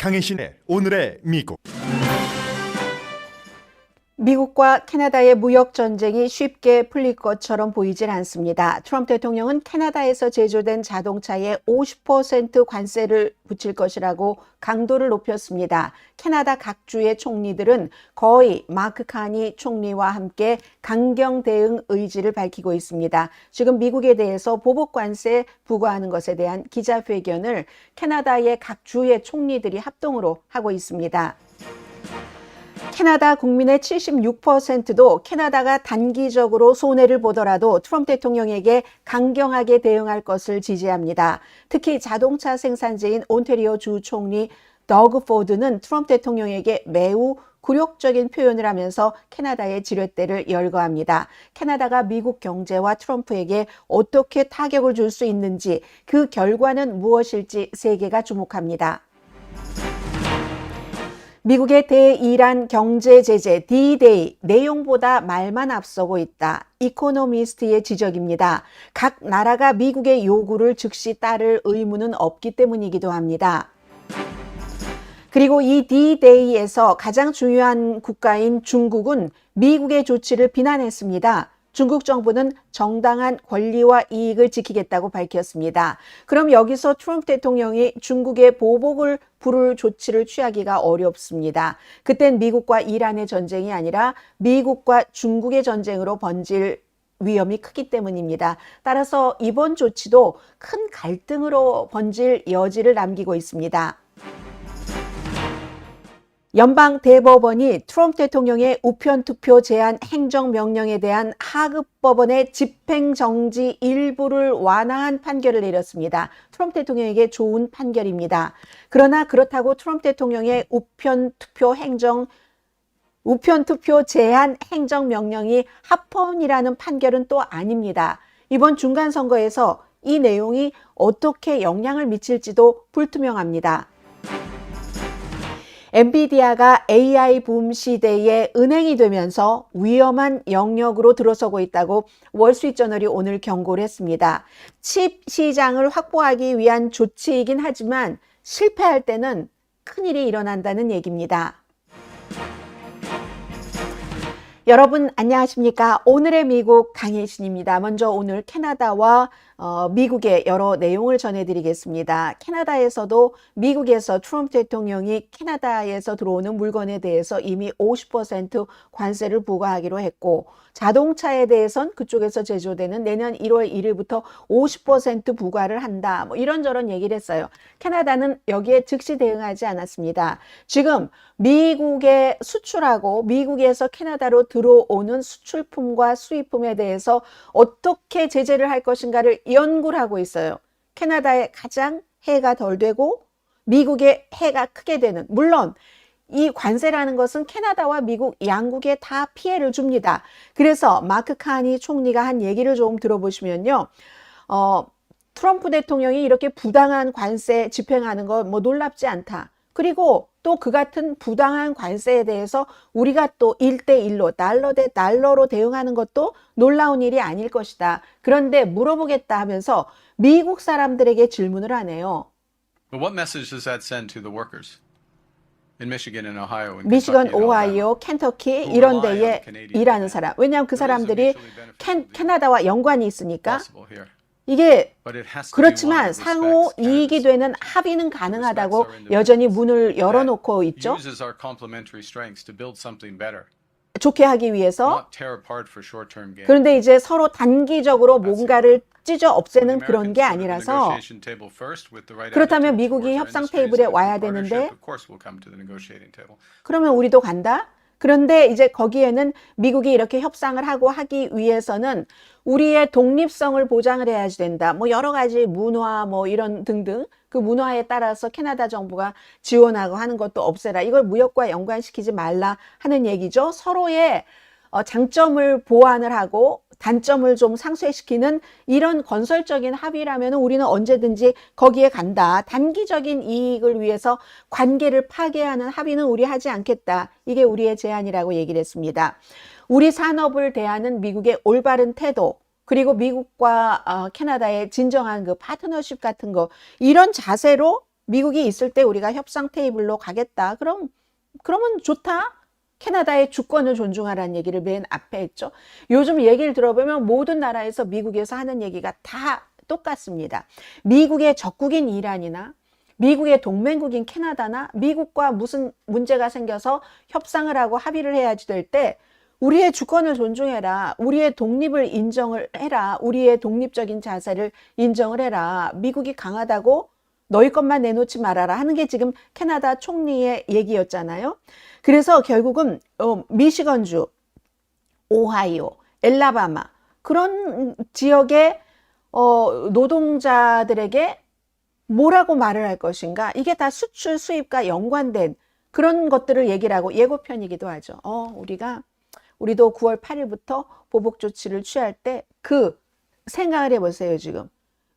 강혜신의 오늘의 미국. 미국과 캐나다의 무역 전쟁이 쉽게 풀릴 것처럼 보이질 않습니다. 트럼프 대통령은 캐나다에서 제조된 자동차에 50% 관세를 붙일 것이라고 강도를 높였습니다. 캐나다 각 주의 총리들은 거의 마크 카니 총리와 함께 강경 대응 의지를 밝히고 있습니다. 지금 미국에 대해서 보복 관세 부과하는 것에 대한 기자회견을 캐나다의 각 주의 총리들이 합동으로 하고 있습니다. 캐나다 국민의 76%도 캐나다가 단기적으로 손해를 보더라도 트럼프 대통령에게 강경하게 대응할 것을 지지합니다. 특히 자동차 생산지인 온태리오 주 총리 더그 포드는 트럼프 대통령에게 매우 굴욕적인 표현을 하면서 캐나다의 지렛대를 열거합니다. 캐나다가 미국 경제와 트럼프에게 어떻게 타격을 줄 수 있는지, 그 결과는 무엇일지 세계가 주목합니다. 미국의 대이란 경제 제재 D-Day 내용보다 말만 앞서고 있다. 이코노미스트의 지적입니다. 각 나라가 미국의 요구를 즉시 따를 의무는 없기 때문이기도 합니다. 그리고 이 D-Day에서 가장 중요한 국가인 중국은 미국의 조치를 비난했습니다. 중국 정부는 정당한 권리와 이익을 지키겠다고 밝혔습니다. 그럼 여기서 트럼프 대통령이 중국의 보복을 부를 조치를 취하기가 어렵습니다. 그땐 미국과 이란의 전쟁이 아니라 미국과 중국의 전쟁으로 번질 위험이 크기 때문입니다. 따라서 이번 조치도 큰 갈등으로 번질 여지를 남기고 있습니다. 연방 대법원이 트럼프 대통령의 우편투표 제한 행정명령에 대한 하급 법원의 집행정지 일부를 완화한 판결을 내렸습니다. 트럼프 대통령에게 좋은 판결입니다. 그러나 그렇다고 트럼프 대통령의 우편투표 제한 행정명령이 합헌이라는 판결은 또 아닙니다. 이번 중간선거에서 이 내용이 어떻게 영향을 미칠지도 불투명합니다. 엔비디아가 AI 붐 시대의 은행이 되면서 위험한 영역으로 들어서고 있다고 월스트리트저널이 오늘 경고를 했습니다. 칩 시장을 확보하기 위한 조치이긴 하지만 실패할 때는 큰일이 일어난다는 얘기입니다. 여러분 안녕하십니까? 오늘의 미국 강혜신입니다. 먼저 오늘 캐나다와 미국의 여러 내용을 전해드리겠습니다. 캐나다에서도 미국에서 트럼프 대통령이 캐나다에서 들어오는 물건에 대해서 이미 50% 관세를 부과하기로 했고, 자동차에 대해선 그쪽에서 제조되는 내년 1월 1일부터 50% 부과를 한다. 뭐 이런저런 얘기를 했어요. 캐나다는 여기에 즉시 대응하지 않았습니다. 지금 미국에 수출하고 미국에서 캐나다로 들어오는 수출품과 수입품에 대해서 어떻게 제재를 할 것인가를 연구를 하고 있어요. 캐나다에 가장 해가 덜 되고 미국에 해가 크게 되는, 물론 이 관세라는 것은 캐나다와 미국 양국에 다 피해를 줍니다. 그래서 마크 카니 총리가 한 얘기를 좀 들어보시면요. 트럼프 대통령이 이렇게 부당한 관세 집행하는 거 뭐 놀랍지 않다. 그리고 또 그 같은 부당한 관세에 대해서 우리가 또 1대1로 달러 대 달러로 대응하는 것도 놀라운 일이 아닐 것이다. 그런데 물어보겠다 하면서 미국 사람들에게 질문을 하네요. But what message does that send to the workers in Michigan and Ohio and 미시건, Kentucky and Alabama? 오하이오, 켄터키 이런 데에 일하는 사람. 왜냐하면 그 사람들이 캐나다와 연관이 있으니까. Possible here. 이게 But it has to be one 그렇지만 that 상호 respects 이익이 Canada's 되는 합의는 가능하다고 여전히 문을 열어놓고 있죠. uses our complementary strengths to build something better, 좋게 하기 위해서. not tear apart for short-term gain. 그런데 이제 서로 단기적으로 뭔가를 찢어 없애는 그런 게 아니라서, 그렇다면 미국이 협상 테이블에 와야 되는데 그러면 우리도 간다? 그런데 이제 거기에는 미국이 이렇게 협상을 하고 하기 위해서는 우리의 독립성을 보장을 해야지 된다. 뭐 여러 가지 문화 뭐 이런 등등 그 문화에 따라서 캐나다 정부가 지원하고 하는 것도 없애라. 이걸 무역과 연관시키지 말라 하는 얘기죠. 서로의 장점을 보완을 하고 단점을 좀 상쇄시키는 이런 건설적인 합의라면 우리는 언제든지 거기에 간다. 단기적인 이익을 위해서 관계를 파괴하는 합의는 우리 하지 않겠다. 이게 우리의 제안이라고 얘기를 했습니다. 우리 산업을 대하는 미국의 올바른 태도, 그리고 미국과 캐나다의 진정한 그 파트너십 같은 거, 이런 자세로 미국이 있을 때 우리가 협상 테이블로 가겠다. 그러면 좋다. 캐나다의 주권을 존중하라는 얘기를 맨 앞에 했죠. 요즘 얘기를 들어보면 모든 나라에서 미국에서 하는 얘기가 다 똑같습니다. 미국의 적국인 이란이나 미국의 동맹국인 캐나다나 미국과 무슨 문제가 생겨서 협상을 하고 합의를 해야지 될 때 우리의 주권을 존중해라. 우리의 독립을 인정을 해라. 우리의 독립적인 자세를 인정을 해라. 미국이 강하다고 너희 것만 내놓지 말아라 하는 게 지금 캐나다 총리의 얘기였잖아요. 그래서 결국은 미시건주, 오하이오, 엘라바마 그런 지역의 노동자들에게 뭐라고 말을 할 것인가? 이게 다 수출 수입과 연관된 그런 것들을 얘기를 하고 예고편이기도 하죠. 우리도 9월 8일부터 보복 조치를 취할 때 그 생각을 해보세요. 지금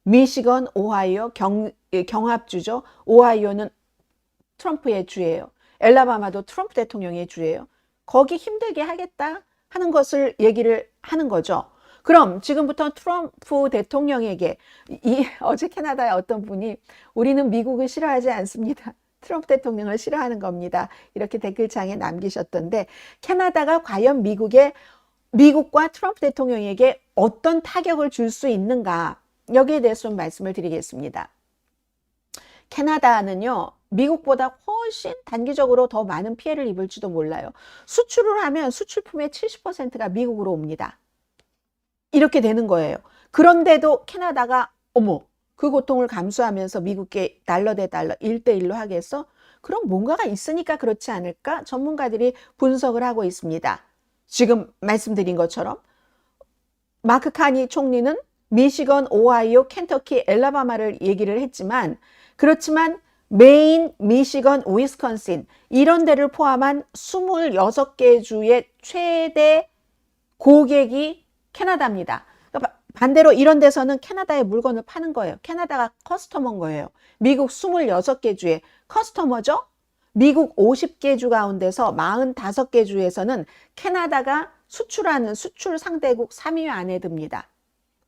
미시건, 오하이오 경합주죠. 오하이오는 트럼프의 주예요. 엘라바마도 트럼프 대통령의 주예요. 거기 힘들게 하겠다 하는 것을 얘기를 하는 거죠. 그럼 지금부터 트럼프 대통령에게 어제 캐나다의 어떤 분이 우리는 미국을 싫어하지 않습니다. 트럼프 대통령을 싫어하는 겁니다. 이렇게 댓글창에 남기셨던데 캐나다가 과연 미국과 트럼프 대통령에게 어떤 타격을 줄 수 있는가 여기에 대해서 좀 말씀을 드리겠습니다. 캐나다는요. 미국보다 훨씬 단기적으로 더 많은 피해를 입을지도 몰라요. 수출을 하면 수출품의 70%가 미국으로 옵니다. 이렇게 되는 거예요. 그런데도 캐나다가 그 고통을 감수하면서 미국께 달러 대 달러 1대1로 하겠어? 그럼 뭔가가 있으니까 그렇지 않을까? 전문가들이 분석을 하고 있습니다. 지금 말씀드린 것처럼 마크 카니 총리는 미시건, 오하이오, 켄터키, 엘라바마를 얘기를 했지만 그렇지만 메인, 미시건, 위스콘신 이런 데를 포함한 26개 주의 최대 고객이 캐나다입니다. 그러니까 반대로 이런 데서는 캐나다의 물건을 파는 거예요. 캐나다가 커스터머인 거예요. 미국 26개 주의 커스터머죠. 미국 50개 주 가운데서 45개 주에서는 캐나다가 수출하는 수출 상대국 3위 안에 듭니다.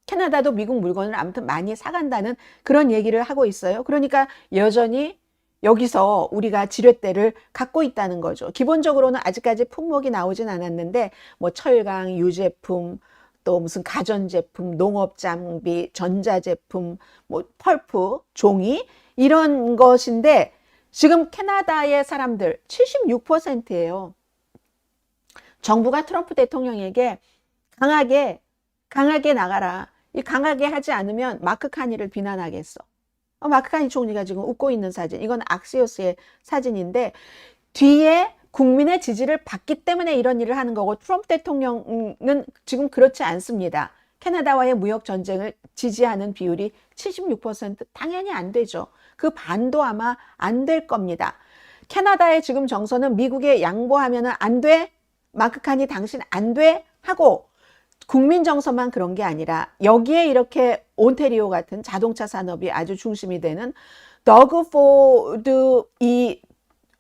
캐나다도 미국 물건을 아무튼 많이 사간다는 그런 얘기를 하고 있어요. 그러니까 여전히 여기서 우리가 지렛대를 갖고 있다는 거죠. 기본적으로는 아직까지 품목이 나오진 않았는데 뭐 철강, 유제품, 또 무슨 가전제품, 농업장비, 전자제품, 뭐 펄프, 종이 이런 것인데 지금 캐나다의 사람들 76%예요. 정부가 트럼프 대통령에게 강하게 나가라. 이 강하게 하지 않으면 마크 카니를 비난하겠어. 마크 카니 총리가 지금 웃고 있는 사진. 이건 악시오스의 사진인데 뒤에 국민의 지지를 받기 때문에 이런 일을 하는 거고 트럼프 대통령은 지금 그렇지 않습니다. 캐나다와의 무역 전쟁을 지지하는 비율이 76% 당연히 안 되죠. 그 반도 아마 안 될 겁니다. 캐나다의 지금 정서는 미국에 양보하면 안 돼. 마크 카니 당신 안 돼. 하고 국민 정서만 그런 게 아니라 여기에 이렇게 온태리오 같은 자동차 산업이 아주 중심이 되는 더그 포드 이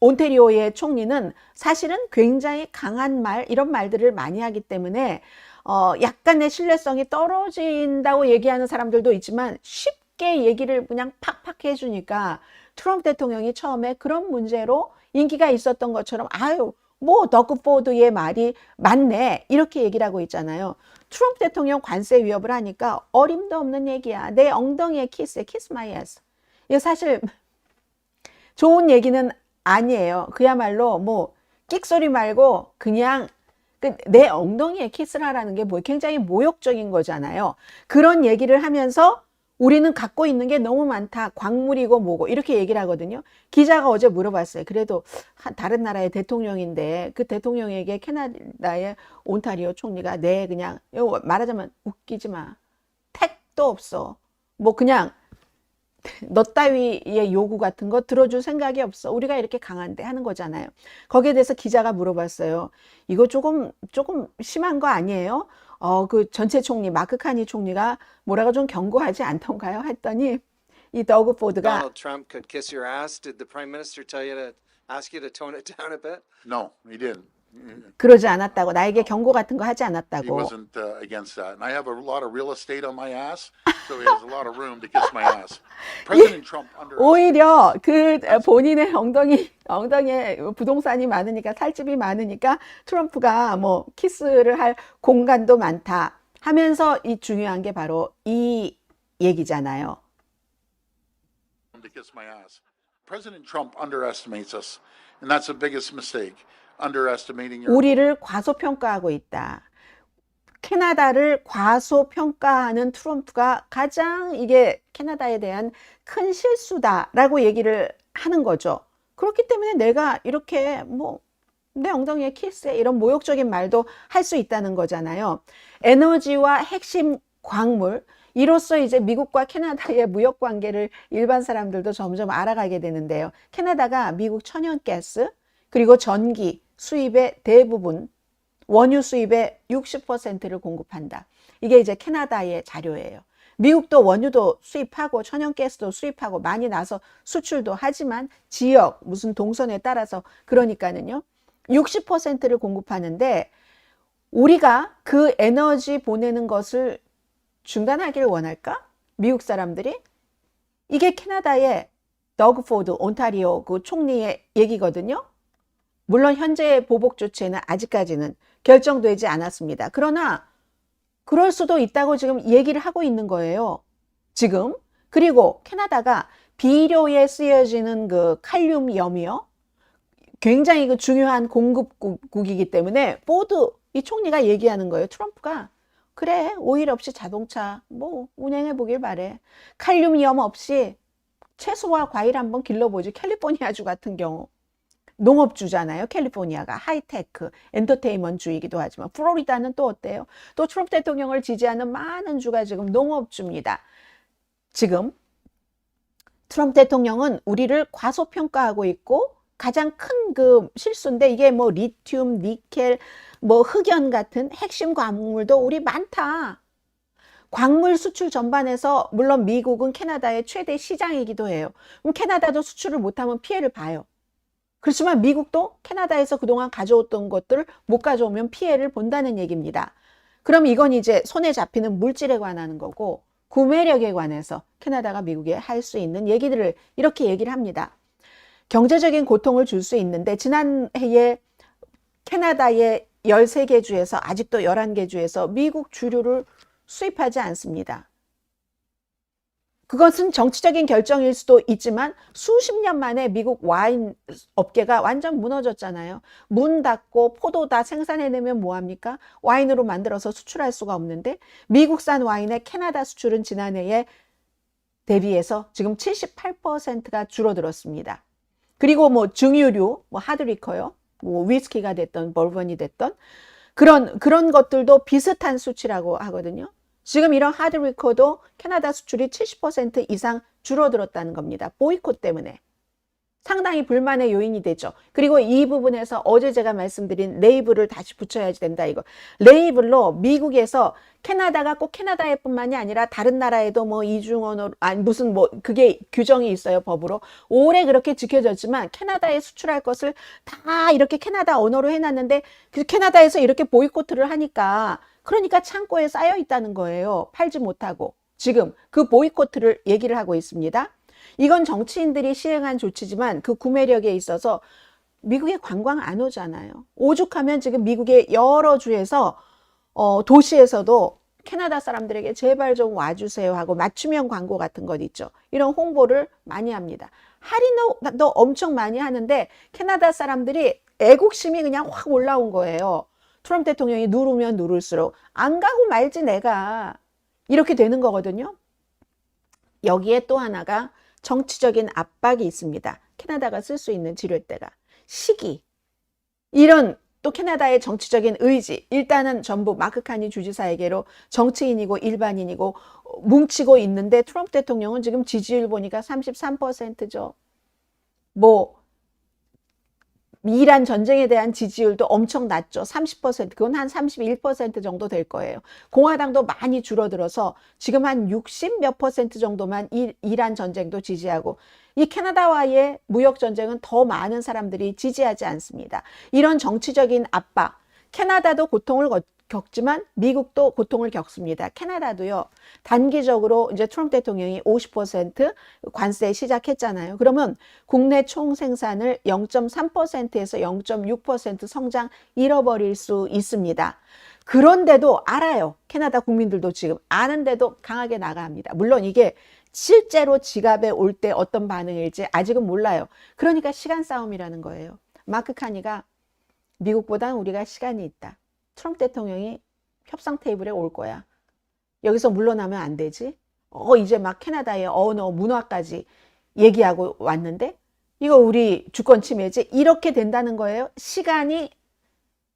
온태리오의 총리는 사실은 굉장히 강한 이런 말들을 많이 하기 때문에 약간의 신뢰성이 떨어진다고 얘기하는 사람들도 있지만 쉽게 얘기를 그냥 팍팍 해주니까 트럼프 대통령이 처음에 그런 문제로 인기가 있었던 것처럼 뭐 더그 포드의 말이 맞네 이렇게 얘기를 하고 있잖아요. 트럼프 대통령 관세 위협을 하니까 어림도 없는 얘기야. 내 엉덩이에 키스 마이 애스. 이거 사실 좋은 얘기는 아니에요. 그야말로 뭐 끽소리 말고 그냥 내 엉덩이에 키스를 하라는 게 굉장히 모욕적인 거잖아요. 그런 얘기를 하면서 우리는 갖고 있는 게 너무 많다. 광물이고 뭐고 이렇게 얘기를 하거든요. 기자가 어제 물어봤어요. 그래도 다른 나라의 대통령인데 그 대통령에게 캐나다의 온타리오 총리가 그냥 말하자면 웃기지 마. 택도 없어. 뭐 그냥 너 따위의 요구 같은 거 들어줄 생각이 없어. 우리가 이렇게 강한데 하는 거잖아요. 거기에 대해서 기자가 물어봤어요. 이거 조금 심한 거 아니에요? 그 전체 총리 마크 카니 총리가 뭐라고 좀 경고하지 않던가요? 했더니 이 더그 포드가 Donald Trump could kiss your ass. Did the Prime Minister tell you to ask you to tone it down a bit? No, he didn't. 그러지 않았다고, 나에게 경고 같은 거 하지 He 않았다고. wasn't against that. And I have a lot of real estate on my ass, so he has a lot of room to kiss my ass. President Trump under 오히려 그 본인의 엉덩이에 부동산이 많으니까, 살집이 많으니까 트럼프가 뭐 키스를 할 공간도 많다 하면서 이 중요한 게 바로 이 얘기잖아요. to kiss my ass. President Trump underestimates us, and that's the biggest mistake. Underestimating your 우리를 과소평가하고 있다. 캐나다를 과소평가하는 트럼프가 가장 이게 캐나다에 대한 큰 실수다라고 얘기를 하는 거죠. 그렇기 때문에 내가 이렇게 뭐 내 엉덩이에 키스해 이런 모욕적인 말도 할 수 있다는 거잖아요. 에너지와 핵심 광물, 이로써 이제 미국과 캐나다의 무역 관계를 일반 사람들도 점점 알아가게 되는데요. 캐나다가 미국 천연가스 그리고 전기 수입의 대부분, 원유 수입의 60%를 공급한다. 이게 이제 캐나다의 자료예요. 미국도 원유도 수입하고 천연가스도 수입하고 많이 나서 수출도 하지만 지역 무슨 동선에 따라서 그러니까는요. 60%를 공급하는데 우리가 그 에너지 보내는 것을 중단하기를 원할까? 미국 사람들이? 이게 캐나다의 더그 포드 온타리오 그 총리의 얘기거든요. 물론 현재의 보복 조치는 아직까지는 결정되지 않았습니다. 그러나 그럴 수도 있다고 지금 얘기를 하고 있는 거예요. 지금. 그리고 캐나다가 비료에 쓰여지는 그 칼륨 염이요. 굉장히 그 중요한 공급국이기 때문에 포드 이 총리가 얘기하는 거예요. 트럼프가 그래 오일 없이 자동차 뭐 운행해 보길 바래. 칼륨 염 없이 채소와 과일 한번 길러보지. 캘리포니아주 같은 경우 농업주잖아요. 캘리포니아가 하이테크 엔터테인먼트주이기도 하지만 플로리다는 또 어때요? 또 트럼프 대통령을 지지하는 많은 주가 지금 농업주입니다. 지금 트럼프 대통령은 우리를 과소평가하고 있고 가장 큰 그 실수인데 이게 뭐 리튬, 니켈, 뭐 흑연 같은 핵심 광물도 우리 많다. 광물 수출 전반에서 물론 미국은 캐나다의 최대 시장이기도 해요. 그럼 캐나다도 수출을 못하면 피해를 봐요. 그렇지만 미국도 캐나다에서 그동안 가져왔던 것들을 못 가져오면 피해를 본다는 얘기입니다. 그럼 이건 이제 손에 잡히는 물질에 관한 거고 구매력에 관해서 캐나다가 미국에 할 수 있는 얘기들을 이렇게 얘기를 합니다. 경제적인 고통을 줄 수 있는데 지난해에 캐나다의 13개 주에서 아직도 11개 주에서 미국 주류를 수입하지 않습니다. 그것은 정치적인 결정일 수도 있지만 수십 년 만에 미국 와인 업계가 완전 무너졌잖아요. 문 닫고 포도 다 생산해내면 뭐합니까? 와인으로 만들어서 수출할 수가 없는데 미국산 와인의 캐나다 수출은 지난해에 대비해서 지금 78%가 줄어들었습니다. 그리고 뭐 증유류, 뭐 하드리커요, 뭐 위스키가 됐던 버번이 됐던 그런 것들도 비슷한 수치라고 하거든요. 지금 이런 하드리커도 캐나다 수출이 70% 이상 줄어들었다는 겁니다. 보이콧 때문에. 상당히 불만의 요인이 되죠. 그리고 이 부분에서 어제 제가 말씀드린 레이블을 다시 붙여야지 된다 이거. 레이블로 미국에서 캐나다가 꼭 캐나다에 뿐만이 아니라 다른 나라에도 뭐 이중언어로 아니 무슨 뭐 그게 규정이 있어요 법으로. 오래 그렇게 지켜졌지만 캐나다에 수출할 것을 다 이렇게 캐나다 언어로 해놨는데 그 캐나다에서 이렇게 보이콧을 하니까 그러니까 창고에 쌓여 있다는 거예요. 팔지 못하고. 지금 그 보이콧을 얘기를 하고 있습니다. 이건 정치인들이 시행한 조치지만 그 구매력에 있어서 미국에 관광 안 오잖아요. 오죽하면 지금 미국의 여러 주에서 도시에서도 캐나다 사람들에게 제발 좀 와주세요 하고 맞춤형 광고 같은 것 있죠. 이런 홍보를 많이 합니다. 할인도 엄청 많이 하는데 캐나다 사람들이 애국심이 그냥 확 올라온 거예요. 트럼프 대통령이 누르면 누를수록 안 가고 말지 내가 이렇게 되는 거거든요. 여기에 또 하나가 정치적인 압박이 있습니다. 캐나다가 쓸 수 있는 지렛대가 시기 이런 또 캐나다의 정치적인 의지 일단은 전부 마크 카니 주지사에게로 정치인이고 일반인이고 뭉치고 있는데 트럼프 대통령은 지금 지지율 보니까 33%죠. 뭐 이란 전쟁에 대한 지지율도 엄청 낮죠. 30%, 그건 한 31% 정도 될 거예요. 공화당도 많이 줄어들어서 지금 한 60 몇 % 정도만 이란 전쟁도 지지하고 이 캐나다와의 무역 전쟁은 더 많은 사람들이 지지하지 않습니다. 이런 정치적인 압박, 캐나다도 고통을 겪지만 미국도 고통을 겪습니다. 캐나다도요, 단기적으로 이제 트럼프 대통령이 50% 관세 시작했잖아요. 그러면 국내 총 생산을 0.3%에서 0.6% 성장 잃어버릴 수 있습니다. 그런데도 알아요. 캐나다 국민들도 지금 아는데도 강하게 나갑니다. 물론 이게 실제로 지갑에 올 때 어떤 반응일지 아직은 몰라요. 그러니까 시간 싸움이라는 거예요. 마크 카니가 미국보다는 우리가 시간이 있다. 트럼프 대통령이 협상 테이블에 올 거야. 여기서 물러나면 안 되지. 이제 막 캐나다의 언어, 문화까지 얘기하고 왔는데 이거 우리 주권 침해지. 이렇게 된다는 거예요. 시간이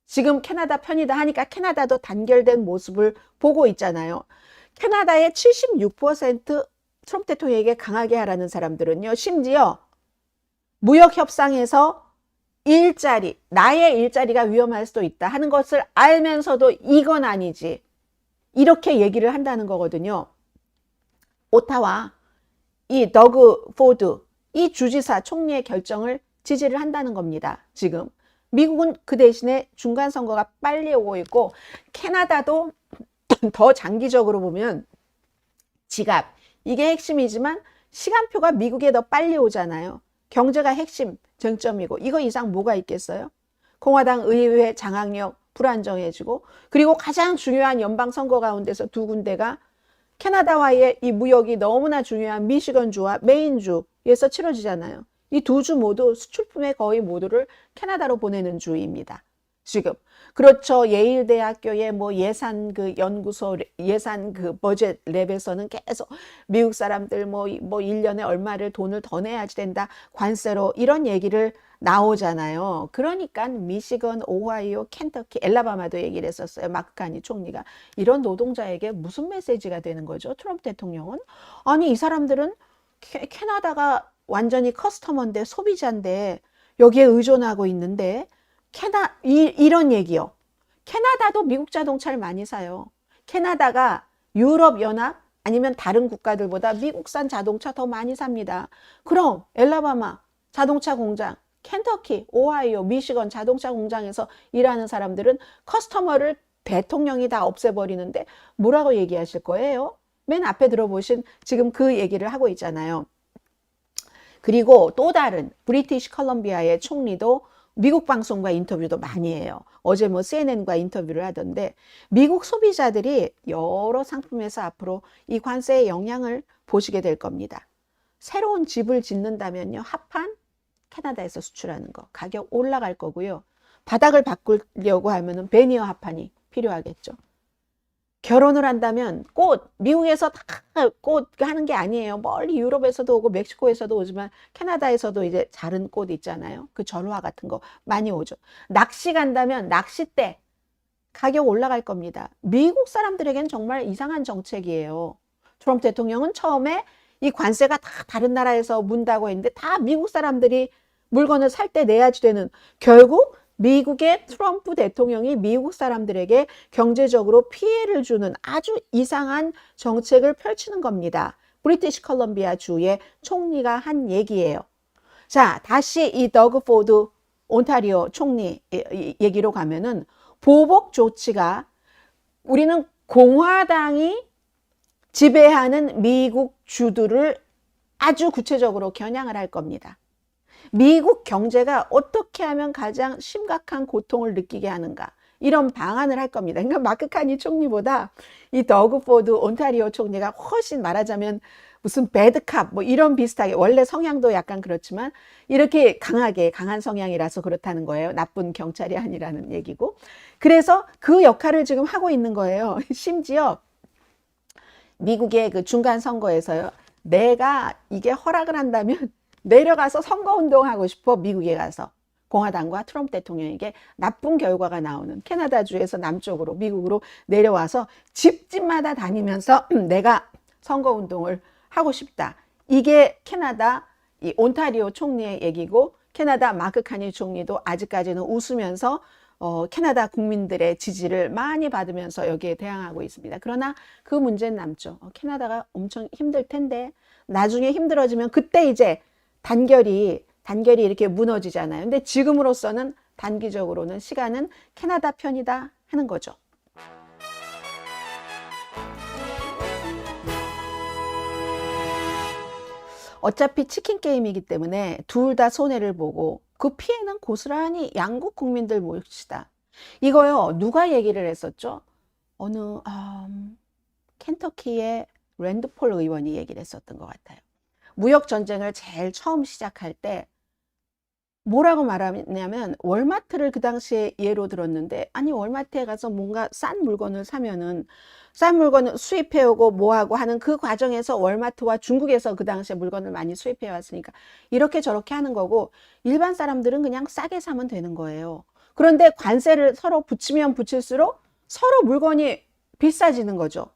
지금 캐나다 편이다 하니까 캐나다도 단결된 모습을 보고 있잖아요. 캐나다의 76% 트럼프 대통령에게 강하게 하라는 사람들은요. 심지어 무역 협상에서 나의 일자리가 위험할 수도 있다 하는 것을 알면서도 이건 아니지. 이렇게 얘기를 한다는 거거든요. 오타와 이 더그 포드, 이 주지사 총리의 결정을 지지를 한다는 겁니다. 지금. 미국은 그 대신에 중간 선거가 빨리 오고 있고 캐나다도 더 장기적으로 보면 지갑, 이게 핵심이지만 시간표가 미국에 더 빨리 오잖아요. 경제가 핵심 쟁점이고 이거 이상 뭐가 있겠어요? 공화당 의회 장악력 불안정해지고 그리고 가장 중요한 연방 선거 가운데서 두 군데가 캐나다와의 이 무역이 너무나 중요한 미시건주와 메인주에서 치러지잖아요. 이 두 주 모두 수출품의 거의 모두를 캐나다로 보내는 주입니다. 지금 그렇죠. 예일 대학교의 뭐 예산 그 연구소 예산 그 버젯 랩에서는 계속 미국 사람들 뭐 1년에 얼마를 돈을 더 내야지 된다. 관세로 이런 얘기를 나오잖아요. 그러니까 미시건, 오하이오, 켄터키, 엘라바마도 얘기를 했었어요. 마크 카니 총리가. 이런 노동자에게 무슨 메시지가 되는 거죠? 트럼프 대통령은. 아니 이 사람들은 캐나다가 완전히 커스터머인데 소비자인데 여기에 의존하고 있는데 이런 얘기요. 캐나다도 미국 자동차를 많이 사요. 캐나다가 유럽연합 아니면 다른 국가들보다 미국산 자동차 더 많이 삽니다. 그럼 엘라바마 자동차 공장, 켄터키, 오하이오, 미시건 자동차 공장에서 일하는 사람들은 커스터머를 대통령이 다 없애버리는데 뭐라고 얘기하실 거예요? 맨 앞에 들어보신 지금 그 얘기를 하고 있잖아요. 그리고 또 다른 브리티시 컬럼비아의 총리도 미국 방송과 인터뷰도 많이 해요. 어제 뭐 CNN과 인터뷰를 하던데 미국 소비자들이 여러 상품에서 앞으로 이 관세의 영향을 보시게 될 겁니다. 새로운 집을 짓는다면요. 합판 캐나다에서 수출하는 거 가격 올라갈 거고요. 바닥을 바꾸려고 하면은 베니어 합판이 필요하겠죠. 결혼을 한다면 꽃, 미국에서 다 꽃 하는 게 아니에요. 멀리 유럽에서도 오고 멕시코에서도 오지만 캐나다에서도 이제 자른 꽃 있잖아요. 그 전화 같은 거 많이 오죠. 낚시 간다면 낚싯대 가격 올라갈 겁니다. 미국 사람들에겐 정말 이상한 정책이에요. 트럼프 대통령은 처음에 이 관세가 다 다른 나라에서 문다고 했는데 다 미국 사람들이 물건을 살 때 내야지 되는 결국 미국의 트럼프 대통령이 미국 사람들에게 경제적으로 피해를 주는 아주 이상한 정책을 펼치는 겁니다. 브리티시 컬럼비아 주의 총리가 한 얘기예요. 자, 다시 이 더그 포드 온타리오 총리 얘기로 가면은 보복 조치가 우리는 공화당이 지배하는 미국 주들을 아주 구체적으로 겨냥을 할 겁니다. 미국 경제가 어떻게 하면 가장 심각한 고통을 느끼게 하는가 이런 방안을 할 겁니다. 그러니까 마크 카니 총리보다 이 더그 포드 온타리오 총리가 훨씬 말하자면 무슨 배드캅 뭐 이런 비슷하게 원래 성향도 약간 그렇지만 이렇게 강한 성향이라서 그렇다는 거예요. 나쁜 경찰이 아니라는 얘기고. 그래서 그 역할을 지금 하고 있는 거예요. 심지어 미국의 그 중간 선거에서요. 내가 이게 허락을 한다면 내려가서 선거운동하고 싶어. 미국에 가서 공화당과 트럼프 대통령에게 나쁜 결과가 나오는 캐나다주에서 남쪽으로 미국으로 내려와서 집집마다 다니면서 내가 선거운동을 하고 싶다. 이게 캐나다 이 온타리오 총리의 얘기고 캐나다 마크 카니 총리도 아직까지는 웃으면서 캐나다 국민들의 지지를 많이 받으면서 여기에 대항하고 있습니다. 그러나 그 문제는 남죠. 캐나다가 엄청 힘들 텐데 나중에 힘들어지면 그때 이제 단결이 이렇게 무너지잖아요. 근데 지금으로서는 단기적으로는 시간은 캐나다 편이다 하는 거죠. 어차피 치킨 게임이기 때문에 둘 다 손해를 보고 그 피해는 고스란히 양국 국민들 몫이다. 이거요, 누가 얘기를 했었죠? 어느 켄터키의 랜드폴 의원이 얘기를 했었던 것 같아요. 무역 전쟁을 제일 처음 시작할 때 뭐라고 말하냐면, 월마트를 그 당시에 예로 들었는데, 아니 월마트에 가서 뭔가 싼 물건을 사면은 싼 물건을 수입해 오고 뭐하고 하는 그 과정에서 월마트와 중국에서 그 당시에 물건을 많이 수입해 왔으니까 이렇게 저렇게 하는 거고, 일반 사람들은 그냥 싸게 사면 되는 거예요. 그런데 관세를 서로 붙이면 붙일수록 서로 물건이 비싸지는 거죠.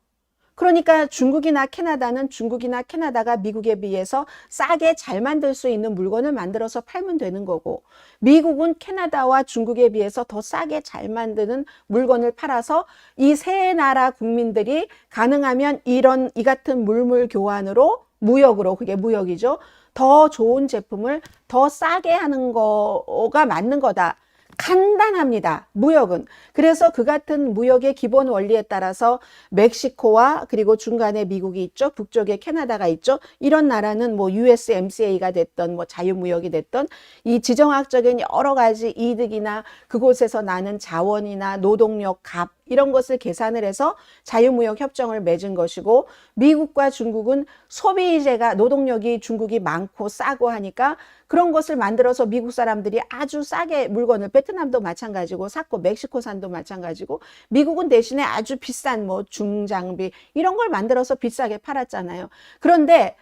그러니까 중국이나 캐나다가 미국에 비해서 싸게 잘 만들 수 있는 물건을 만들어서 팔면 되는 거고, 미국은 캐나다와 중국에 비해서 더 싸게 잘 만드는 물건을 팔아서 이 세 나라 국민들이 가능하면 이 같은 물물 교환으로, 무역으로, 그게 무역이죠, 더 좋은 제품을 더 싸게 하는 거가 맞는 거다. 간단합니다. 무역은. 그래서 그 같은 무역의 기본 원리에 따라서 멕시코와 그리고 중간에 미국이 있죠. 북쪽에 캐나다가 있죠. 이런 나라는 뭐 USMCA가 됐던 뭐 자유무역이 됐던 이 지정학적인 여러 가지 이득이나 그곳에서 나는 자원이나 노동력, 값 이런 것을 계산을 해서 자유무역 협정을 맺은 것이고, 미국과 중국은 소비재가, 노동력이 중국이 많고 싸고 하니까 그런 것을 만들어서 미국 사람들이 아주 싸게 물건을, 베트남도 마찬가지고 샀고 멕시코산도 마찬가지고, 미국은 대신에 아주 비싼 뭐 중장비 이런 걸 만들어서 비싸게 팔았잖아요. 그런데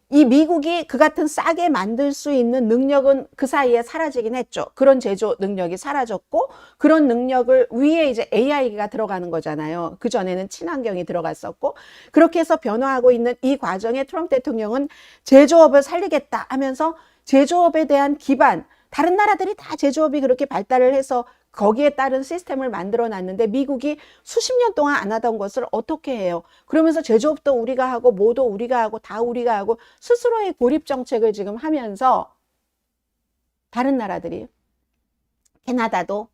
이 미국이 그 같은 싸게 만들 수 있는 능력은 그 사이에 사라지긴 했죠. 그런 제조 능력이 사라졌고, 그런 능력을 위에 이제 AI가 들어가는 거잖아요. 그 전에는 친환경이 들어갔었고, 그렇게 해서 변화하고 있는 이 과정에 트럼프 대통령은 제조업을 살리겠다 하면서 제조업에 대한 기반, 다른 나라들이 다 제조업이 그렇게 발달을 해서 거기에 따른 시스템을 만들어 놨는데 미국이 수십 년 동안 안 하던 것을 어떻게 해요? 그러면서 제조업도 우리가 하고 뭐도 우리가 하고 다 우리가 하고 스스로의 고립 정책을 지금 하면서, 다른 나라들이, 캐나다도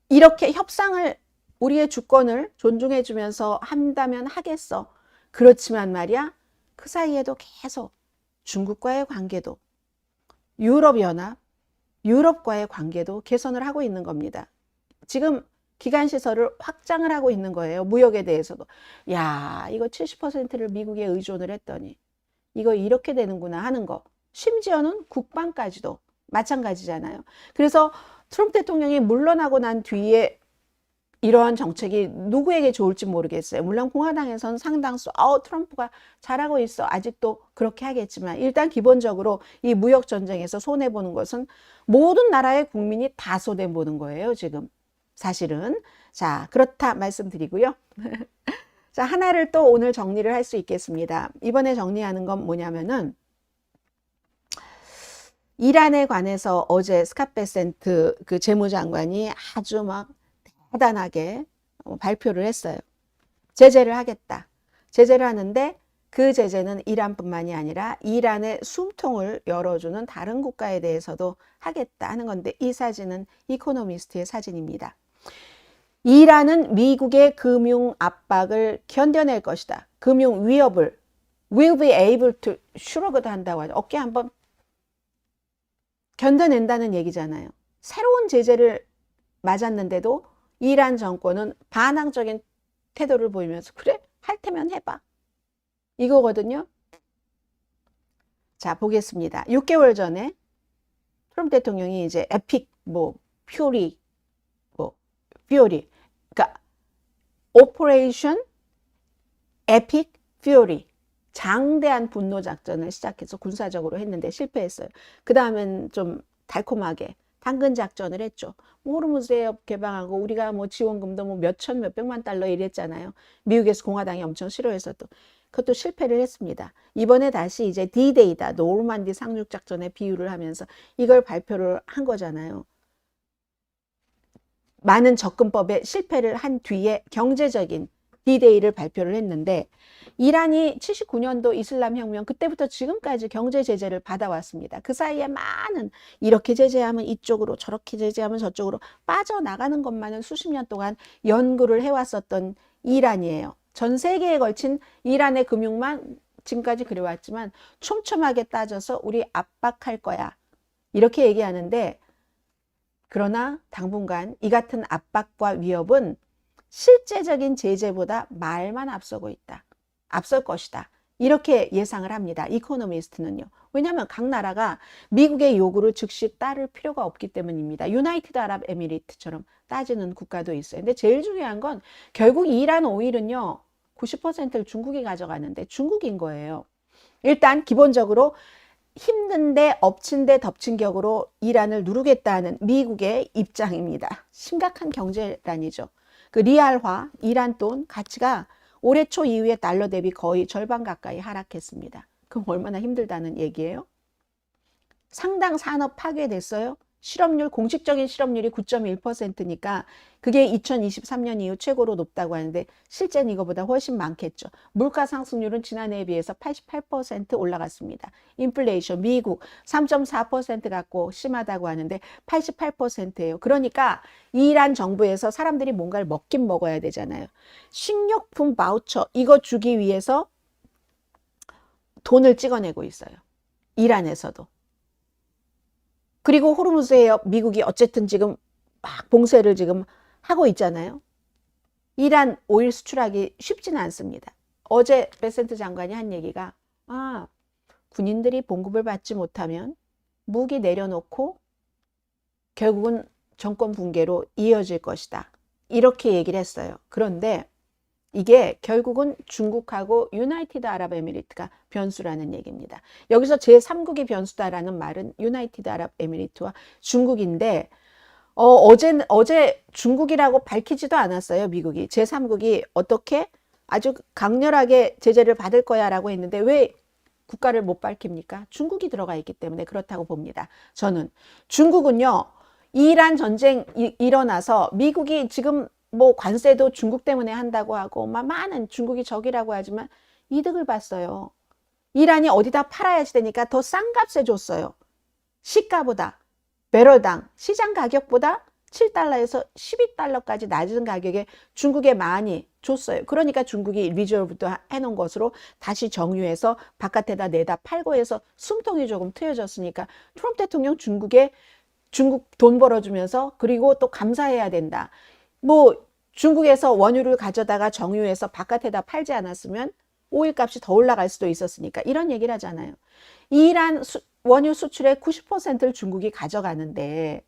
이렇게 협상을, 우리의 주권을 존중해 주면서 한다면 하겠어. 그렇지만 말이야, 그 사이에도 계속 중국과의 관계도, 유럽연합, 유럽과의 관계도 개선을 하고 있는 겁니다. 지금 기간시설을 확장을 하고 있는 거예요. 무역에 대해서도. 야, 이거 70%를 미국에 의존을 했더니 이거 이렇게 되는구나 하는 거. 심지어는 국방까지도 마찬가지잖아요. 그래서 트럼프 대통령이 물러나고 난 뒤에 이러한 정책이 누구에게 좋을지 모르겠어요. 물론 공화당에서는 상당수 트럼프가 잘하고 있어, 아직도 그렇게 하겠지만, 일단 기본적으로 이 무역 전쟁에서 손해보는 것은 모든 나라의 국민이 다 손해보는 거예요, 지금 사실은. 자, 그렇다 말씀드리고요. 자, 하나를 또 오늘 정리를 할 수 있겠습니다. 이번에 정리하는 건 뭐냐면은, 이란에 관해서 어제 스캇 베센트 그 재무장관이 아주 막 대단하게 발표를 했어요. 제재를 하겠다. 제재를 하는데 그 제재는 이란뿐만이 아니라 이란의 숨통을 열어주는 다른 국가에 대해서도 하겠다 하는 건데, 이 사진은 이코노미스트의 사진입니다. 이란은 미국의 금융 압박을 견뎌낼 것이다. 금융 위협을 will be able to shrug도 한다고 하죠. 어깨 한번 견뎌낸다는 얘기잖아요. 새로운 제재를 맞았는데도 이란 정권은 반항적인 태도를 보이면서 그래? 할 테면 해봐. 이거거든요. 자, 보겠습니다. 6개월 전에 트럼프 대통령이 이제 에픽, 퓨리, 그러니까 오퍼레이션 에픽 퓨리, 장대한 분노 작전을 시작해서 군사적으로 했는데 실패했어요. 그 다음엔 좀 달콤하게 당근 작전을 했죠. 호르무즈 해협 개방하고 우리가 지원금도 몇천 몇백만 달러 이랬잖아요. 미국에서 공화당이 엄청 싫어해서 그것도 실패를 했습니다. 이번에 다시 이제 D-Day다, 노르만디 상륙 작전에 비유를 하면서 이걸 발표를 한 거잖아요. 많은 접근법에 실패를 한 뒤에 경제적인 D-Day를 발표를 했는데 이란이 79년도 이슬람 혁명 그때부터 지금까지 경제 제재를 받아왔습니다. 그 사이에 많은 이렇게 제재하면 이쪽으로 저렇게 제재하면 저쪽으로 빠져나가는 것만은 수십 년 동안 연구를 해왔었던 이란이에요. 전 세계에 걸친 이란의 금융만 지금까지 그래왔지만 촘촘하게 따져서 우리 압박할 거야. 이렇게 얘기하는데 그러나 당분간 이 같은 압박과 위협은 실제적인 제재보다 말만 앞서고 있다. 앞설 것이다. 이렇게 예상을 합니다. 이코노미스트는요. 왜냐하면 각 나라가 미국의 요구를 즉시 따를 필요가 없기 때문입니다. 유나이티드 아랍에미리트처럼 따지는 국가도 있어요. 근데 제일 중요한 건 결국 이란 오일은요. 90%를 중국이 가져가는데 중국인 거예요. 일단 기본적으로 힘든데 엎친 데 덮친 격으로 이란을 누르겠다는 미국의 입장입니다. 심각한 경제란이죠. 그 리알화, 이란 돈 가치가 올해 초 이후에 달러 대비 거의 절반 가까이 하락했습니다. 그럼 얼마나 힘들다는 얘기예요? 상당 산업 파괴됐어요. 실업률, 공식적인 실업률이 9.1%니까 그게 2023년 이후 최고로 높다고 하는데 실제는 이거보다 훨씬 많겠죠. 물가 상승률은 지난해에 비해서 88% 올라갔습니다. 인플레이션 미국 3.4% 갖고 심하다고 하는데 88%예요. 그러니까 이란 정부에서 사람들이 뭔가를 먹긴 먹어야 되잖아요. 식료품 바우처 이거 주기 위해서 돈을 찍어내고 있어요. 이란에서도. 그리고 호르무즈에 미국이 어쨌든 지금 막 봉쇄를 지금 하고 있잖아요. 이란 오일 수출하기 쉽지는 않습니다. 어제 베센트 장관이 한 얘기가 군인들이 봉급을 받지 못하면 무기 내려놓고 결국은 정권 붕괴로 이어질 것이다. 이렇게 얘기를 했어요. 그런데 이게 결국은 중국하고 유나이티드 아랍에미리트가 변수라는 얘기입니다. 여기서 제3국이 변수다라는 말은 유나이티드 아랍에미리트와 중국인데 어제 중국이라고 밝히지도 않았어요. 미국이. 제3국이 어떻게 아주 강렬하게 제재를 받을 거야 라고 했는데 왜 국가를 못 밝힙니까? 중국이 들어가 있기 때문에 그렇다고 봅니다. 저는 중국은요. 이란 전쟁 일어나서 미국이 지금 뭐 관세도 중국 때문에 한다고 하고 많은 중국이 적이라고 하지만 이득을 봤어요. 이란이 어디다 팔아야지 되니까 더 싼 값에 줬어요. 시가보다 배럴당 시장 가격보다 7달러에서 12달러까지 낮은 가격에 중국에 많이 줬어요. 그러니까 중국이 리저브도 해놓은 것으로 다시 정유해서 바깥에다 내다 팔고 해서 숨통이 조금 트여졌으니까 트럼프 대통령 중국 돈 벌어주면서 그리고 또 감사해야 된다. 뭐 중국에서 원유를 가져다가 정유해서 바깥에다 팔지 않았으면 오일 값이 더 올라갈 수도 있었으니까 이런 얘기를 하잖아요. 이란 원유 수출의 90%를 중국이 가져가는데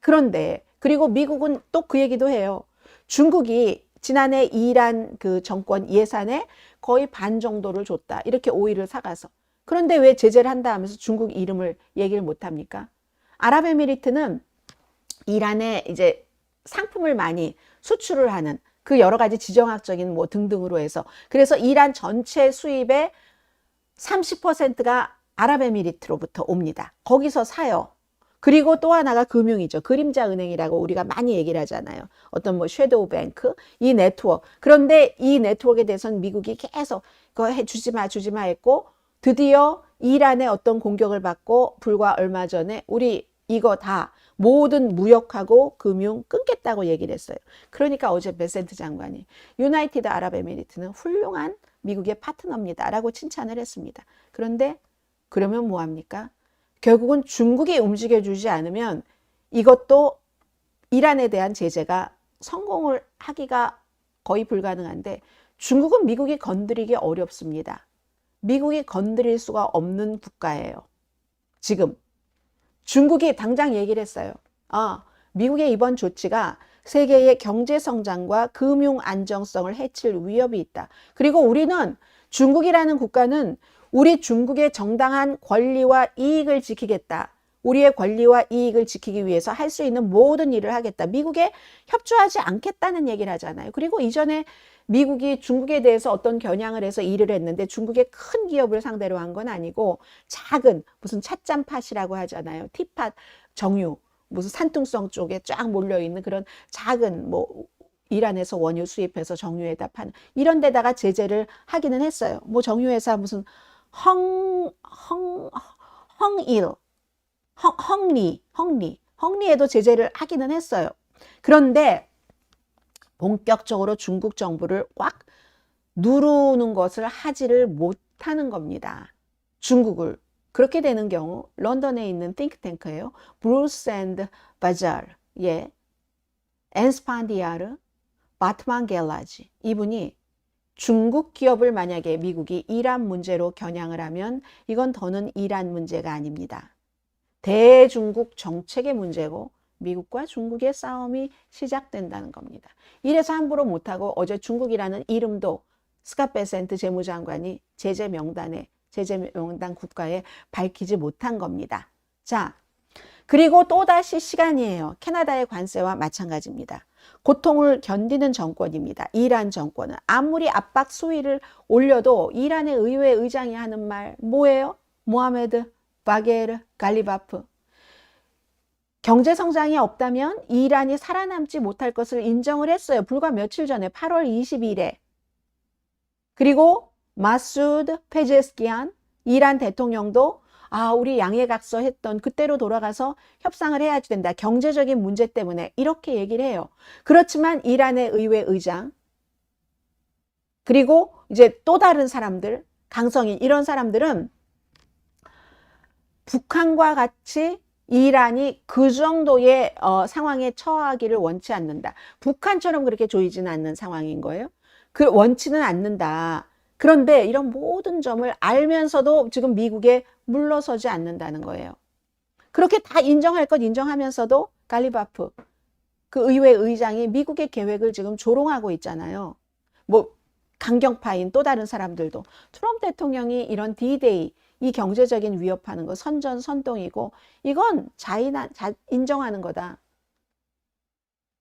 그런데 그리고 미국은 또 그 얘기도 해요. 중국이 지난해 이란 그 정권 예산의 거의 반 정도를 줬다. 이렇게 오일을 사가서. 그런데 왜 제재를 한다 하면서 중국 이름을 얘기를 못 합니까? 아랍에미리트는 이란에 이제 상품을 많이 수출을 하는 그 여러 가지 지정학적인 뭐 등등으로 해서 그래서 이란 전체 수입의 30%가 아랍에미리트로부터 옵니다. 거기서 사요. 그리고 또 하나가 금융이죠. 그림자 은행이라고 우리가 많이 얘기를 하잖아요. 어떤 뭐 섀도우 뱅크, 이 네트워크. 그런데 이 네트워크에 대해서는 미국이 계속 그거 주지 마 했고 드디어 이란의 어떤 공격을 받고 불과 얼마 전에 우리 이거 다 모든 무역하고 금융 끊겠다고 얘기를 했어요. 그러니까 어제 베센트 장관이 유나이티드 아랍에미리트는 훌륭한 미국의 파트너입니다 라고 칭찬을 했습니다. 그런데 그러면 뭐합니까? 결국은 중국이 움직여주지 않으면 이것도 이란에 대한 제재가 성공을 하기가 거의 불가능한데 중국은 미국이 건드리기 어렵습니다. 미국이 건드릴 수가 없는 국가예요. 지금 중국이 당장 얘기를 했어요. 미국의 이번 조치가 세계의 경제 성장과 금융 안정성을 해칠 위협이 있다. 그리고 우리는 중국이라는 국가는 우리 중국의 정당한 권리와 이익을 지키겠다. 우리의 권리와 이익을 지키기 위해서 할 수 있는 모든 일을 하겠다. 미국에 협조하지 않겠다는 얘기를 하잖아요. 그리고 이전에 미국이 중국에 대해서 어떤 겨냥을 해서 일을 했는데 중국의 큰 기업을 상대로 한 건 아니고 작은 무슨 찻잔팟이라고 하잖아요. 티팟, 정유, 무슨 산둥성 쪽에 쫙 몰려있는 그런 작은 뭐 이란에서 원유 수입해서 정유에다 파는 이런 데다가 제재를 하기는 했어요. 뭐 정유회사 무슨 헝리에도 제재를 하기는 했어요. 그런데 본격적으로 중국 정부를 꽉 누르는 것을 하지를 못하는 겁니다. 중국을. 그렇게 되는 경우 런던에 있는 띵크탱크예요. 브루스 앤드 바자르, 예, 엔스판디아르, 바트만 겔라지, 이분이 중국 기업을 만약에 미국이 이란 문제로 겨냥을 하면 이건 더는 이란 문제가 아닙니다. 대중국 정책의 문제고 미국과 중국의 싸움이 시작된다는 겁니다. 이래서 함부로 못하고 어제 중국이라는 이름도 스캇 베센트 재무장관이 제재 명단 국가에 밝히지 못한 겁니다. 자, 그리고 또다시 시간이에요. 캐나다의 관세와 마찬가지입니다. 고통을 견디는 정권입니다. 이란 정권은 아무리 압박 수위를 올려도 이란의 의회 의장이 하는 말 뭐예요? 모하메드 바게르 갈리바프. 경제 성장이 없다면 이란이 살아남지 못할 것을 인정을 했어요. 불과 며칠 전에 8월 20일에. 그리고 마수드 페제스키안 이란 대통령도 우리 양해각서 했던 그때로 돌아가서 협상을 해야 된다. 경제적인 문제 때문에 이렇게 얘기를 해요. 그렇지만 이란의 의회 의장 그리고 이제 또 다른 사람들 강성인 이런 사람들은 북한과 같이 이란이 그 정도의 상황에 처하기를 원치 않는다. 북한처럼 그렇게 조이지는 않는 상황인 거예요. 원치는 않는다. 그런데 이런 모든 점을 알면서도 지금 미국에 물러서지 않는다는 거예요. 그렇게 다 인정할 것 인정하면서도 갈리바프 그 의회 의장이 미국의 계획을 지금 조롱하고 있잖아요. 뭐 강경파인 또 다른 사람들도 트럼프 대통령이 이런 D-Day 이 경제적인 위협하는 거 선전선동이고 이건 인정하는 거다.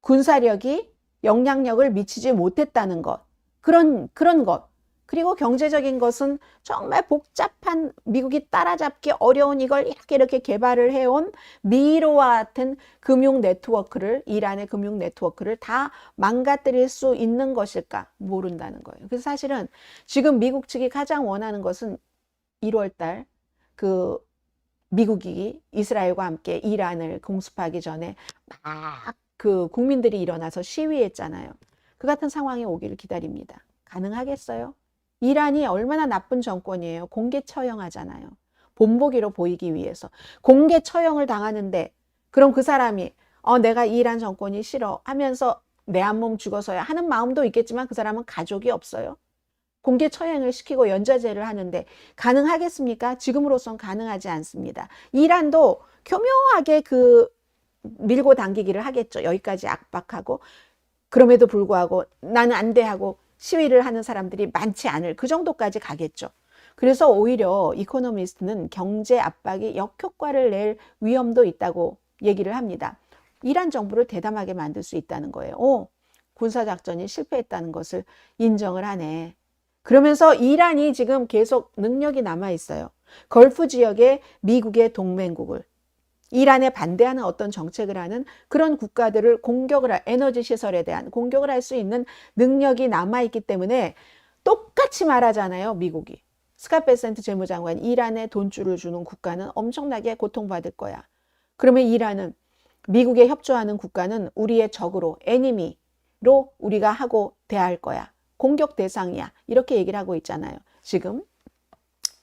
군사력이 영향력을 미치지 못했다는 것. 그런 것. 그리고 경제적인 것은 정말 복잡한 미국이 따라잡기 어려운 이걸 이렇게 개발을 해온 미로와 같은 금융 네트워크를 이란의 금융 네트워크를 다 망가뜨릴 수 있는 것일까 모른다는 거예요. 그래서 사실은 지금 미국 측이 가장 원하는 것은 1월 달 그 미국이 이스라엘과 함께 이란을 공습하기 전에 막 그 국민들이 일어나서 시위했잖아요. 그 같은 상황이 오기를 기다립니다. 가능하겠어요? 이란이 얼마나 나쁜 정권이에요. 공개 처형하잖아요. 본보기로 보이기 위해서. 공개 처형을 당하는데 그럼 그 사람이 내가 이란 정권이 싫어 하면서 내 한 몸 죽어서야 하는 마음도 있겠지만 그 사람은 가족이 없어요. 공개 처형을 시키고 연좌제를 하는데 가능하겠습니까? 지금으로선 가능하지 않습니다. 이란도 교묘하게 밀고 당기기를 하겠죠. 여기까지 압박하고 그럼에도 불구하고 나는 안 돼 하고 시위를 하는 사람들이 많지 않을 그 정도까지 가겠죠. 그래서 오히려 이코노미스트는 경제 압박이 역효과를 낼 위험도 있다고 얘기를 합니다. 이란 정부를 대담하게 만들 수 있다는 거예요. 군사작전이 실패했다는 것을 인정을 하네. 그러면서 이란이 지금 계속 능력이 남아있어요. 걸프 지역의 미국의 동맹국을 이란에 반대하는 어떤 정책을 하는 그런 국가들을 에너지 시설에 대한 공격을 할 수 있는 능력이 남아있기 때문에 똑같이 말하잖아요. 미국이. 스캇 베센트 재무장관 이란에 돈줄을 주는 국가는 엄청나게 고통받을 거야. 그러면 이란은 미국에 협조하는 국가는 우리의 적으로 애니미로 우리가 하고 대할 거야. 공격 대상이야. 이렇게 얘기를 하고 있잖아요. 지금.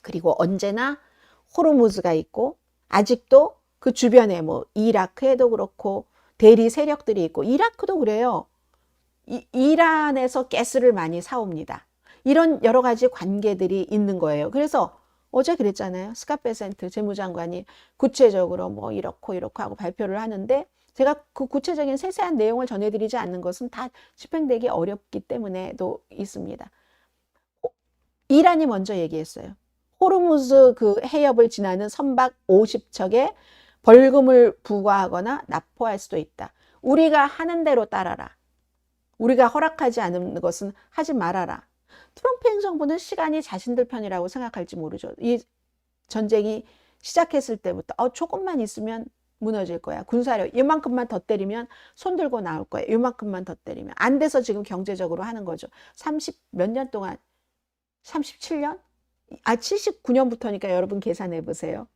그리고 언제나 호르무즈가 있고 아직도 그 주변에 뭐 이라크에도 그렇고 대리 세력들이 있고 이라크도 그래요. 이란에서 가스를 많이 사옵니다. 이런 여러 가지 관계들이 있는 거예요. 그래서 어제 그랬잖아요. 스캇 베센트 재무장관이 구체적으로 뭐 이렇고 하고 발표를 하는데 제가 그 구체적인 세세한 내용을 전해드리지 않는 것은 다 집행되기 어렵기 때문에도 있습니다. 이란이 먼저 얘기했어요. 호르무즈 그 해협을 지나는 선박 50척에 벌금을 부과하거나 납포할 수도 있다. 우리가 하는 대로 따라라. 우리가 허락하지 않는 것은 하지 말아라. 트럼프 행정부는 시간이 자신들 편이라고 생각할지 모르죠. 이 전쟁이 시작했을 때부터 조금만 있으면 무너질 거야. 군사력 이만큼만 더 때리면 손 들고 나올 거야. 이만큼만 더 때리면. 안 돼서 지금 경제적으로 하는 거죠. 30 몇 년 동안 37년? 79년부터니까 여러분 계산해 보세요.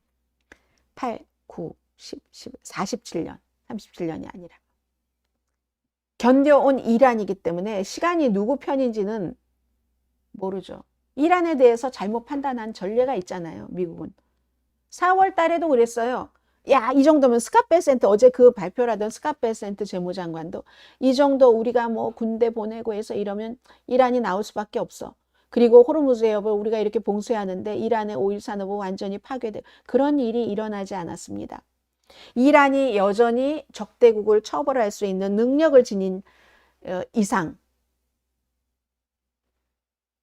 8, 9, 10, 11, 47년. 37년이 아니라. 견뎌온 이란이기 때문에 시간이 누구 편인지는 모르죠. 이란에 대해서 잘못 판단한 전례가 있잖아요. 미국은. 4월 달에도 그랬어요. 야, 이 정도면 스캇 베센트 어제 그 발표라던 스캇 베센트 재무장관도 이 정도 우리가 뭐 군대 보내고 해서 이러면 이란이 나올 수밖에 없어. 그리고 호르무즈 해협을 우리가 이렇게 봉쇄하는데 이란의 오일 산업은 완전히 파괴돼. 그런 일이 일어나지 않았습니다. 이란이 여전히 적대국을 처벌할 수 있는 능력을 지닌 이상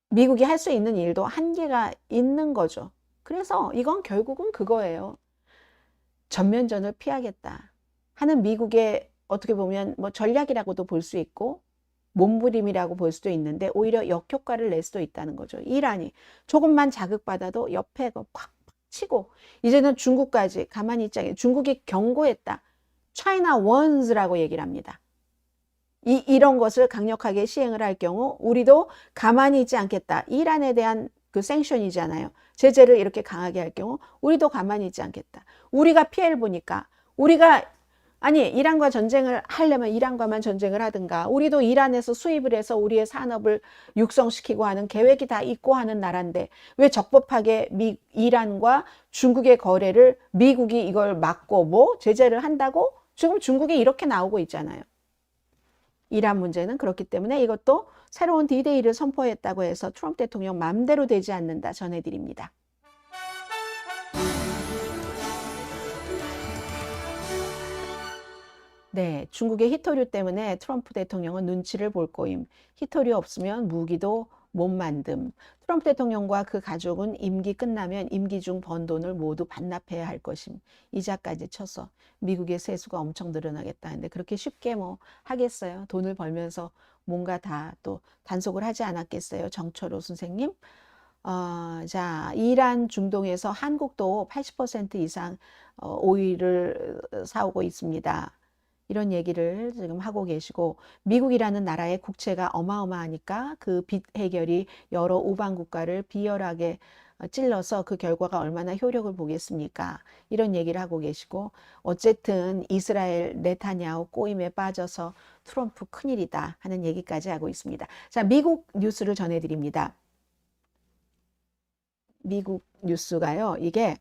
미국이 할 수 있는 일도 한계가 있는 거죠. 그래서 이건 결국은 그거예요. 전면전을 피하겠다 하는 미국의 어떻게 보면 뭐 전략이라고도 볼 수 있고 몸부림이라고 볼 수도 있는데 오히려 역효과를 낼 수도 있다는 거죠. 이란이 조금만 자극받아도 옆에 팍 치고 이제는 중국까지 가만히 있지 않게 중국이 경고했다. 차이나 원스라고 얘기를 합니다. 이런 것을 강력하게 시행을 할 경우 우리도 가만히 있지 않겠다. 이란에 대한 그 생션이잖아요. 제재를 이렇게 강하게 할 경우 우리도 가만히 있지 않겠다. 우리가 피해를 보니까 우리가 아니 이란과 전쟁을 하려면 이란과만 전쟁을 하든가 우리도 이란에서 수입을 해서 우리의 산업을 육성시키고 하는 계획이 다 있고 하는 나라인데 왜 적법하게 이란과 중국의 거래를 미국이 이걸 막고 뭐 제재를 한다고? 지금 중국이 이렇게 나오고 있잖아요. 이란 문제는 그렇기 때문에 이것도 새로운 D-Day를 선포했다고 해서 트럼프 대통령 마음대로 되지 않는다 전해드립니다. 네, 중국의 희토류 때문에 트럼프 대통령은 눈치를 볼 거임. 희토류 없으면 무기도 못 만듦. 트럼프 대통령과 그 가족은 임기 끝나면 임기 중 번 돈을 모두 반납해야 할 것임. 이자까지 쳐서 미국의 세수가 엄청 늘어나겠다는데 그렇게 쉽게 뭐 하겠어요. 돈을 벌면서 뭔가 다 또 단속을 하지 않았겠어요. 정철호 선생님. 자, 이란 중동에서 한국도 80% 이상 오일을 사오고 있습니다. 이런 얘기를 지금 하고 계시고 미국이라는 나라의 국채가 어마어마하니까 그 빚 해결이 여러 우방 국가를 비열하게 찔러서 그 결과가 얼마나 효력을 보겠습니까? 이런 얘기를 하고 계시고 어쨌든 이스라엘 네타냐후 꼬임에 빠져서 트럼프 큰일이다 하는 얘기까지 하고 있습니다. 자, 미국 뉴스를 전해드립니다. 미국 뉴스가요. 이게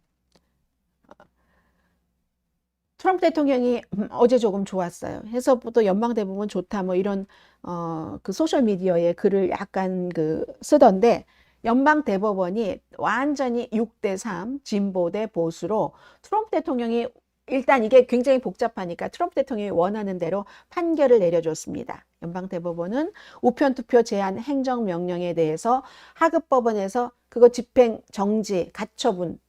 트럼프 대통령이 어제 조금 좋았어요. 해서 또 연방대법원 좋다 뭐 이런 그 소셜 미디어에 글을 약간 쓰던데 연방대법원이 완전히 6대3 진보 대 보수로 트럼프 대통령이 일단 이게 굉장히 복잡하니까 트럼프 대통령이 원하는 대로 판결을 내려줬습니다. 연방대법원은 우편투표 제한 행정명령에 대해서 하급법원에서 그거 집행 정지 가처분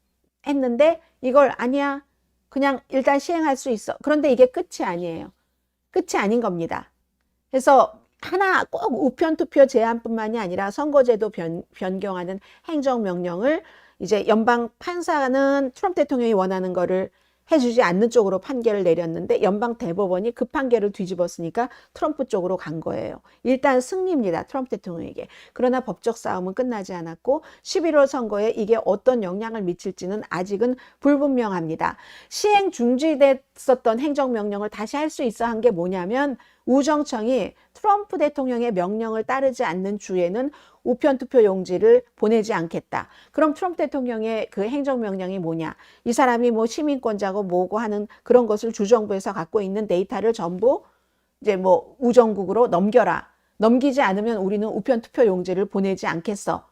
했는데 이걸 아니야. 그냥 일단 시행할 수 있어. 그런데 이게 끝이 아니에요. 끝이 아닌 겁니다. 그래서 하나 꼭 우편투표 제한뿐만이 아니라 선거제도 변경하는 행정명령을 이제 연방 판사는 트럼프 대통령이 원하는 거를 해주지 않는 쪽으로 판결을 내렸는데 연방 대법원이 그 판결을 뒤집었으니까 트럼프 쪽으로 간 거예요. 일단 승리입니다. 트럼프 대통령에게. 그러나 법적 싸움은 끝나지 않았고 11월 선거에 이게 어떤 영향을 미칠지는 아직은 불분명합니다. 시행 중지됐었던 행정명령을 다시 할 수 있어 한 게 뭐냐면 우정청이 트럼프 대통령의 명령을 따르지 않는 주에는 우편투표 용지를 보내지 않겠다. 그럼 트럼프 대통령의 그 행정명령이 뭐냐? 이 사람이 뭐 시민권자고 뭐고 하는 그런 것을 주정부에서 갖고 있는 데이터를 전부 이제 뭐 우정국으로 넘겨라. 넘기지 않으면 우리는 우편투표 용지를 보내지 않겠어.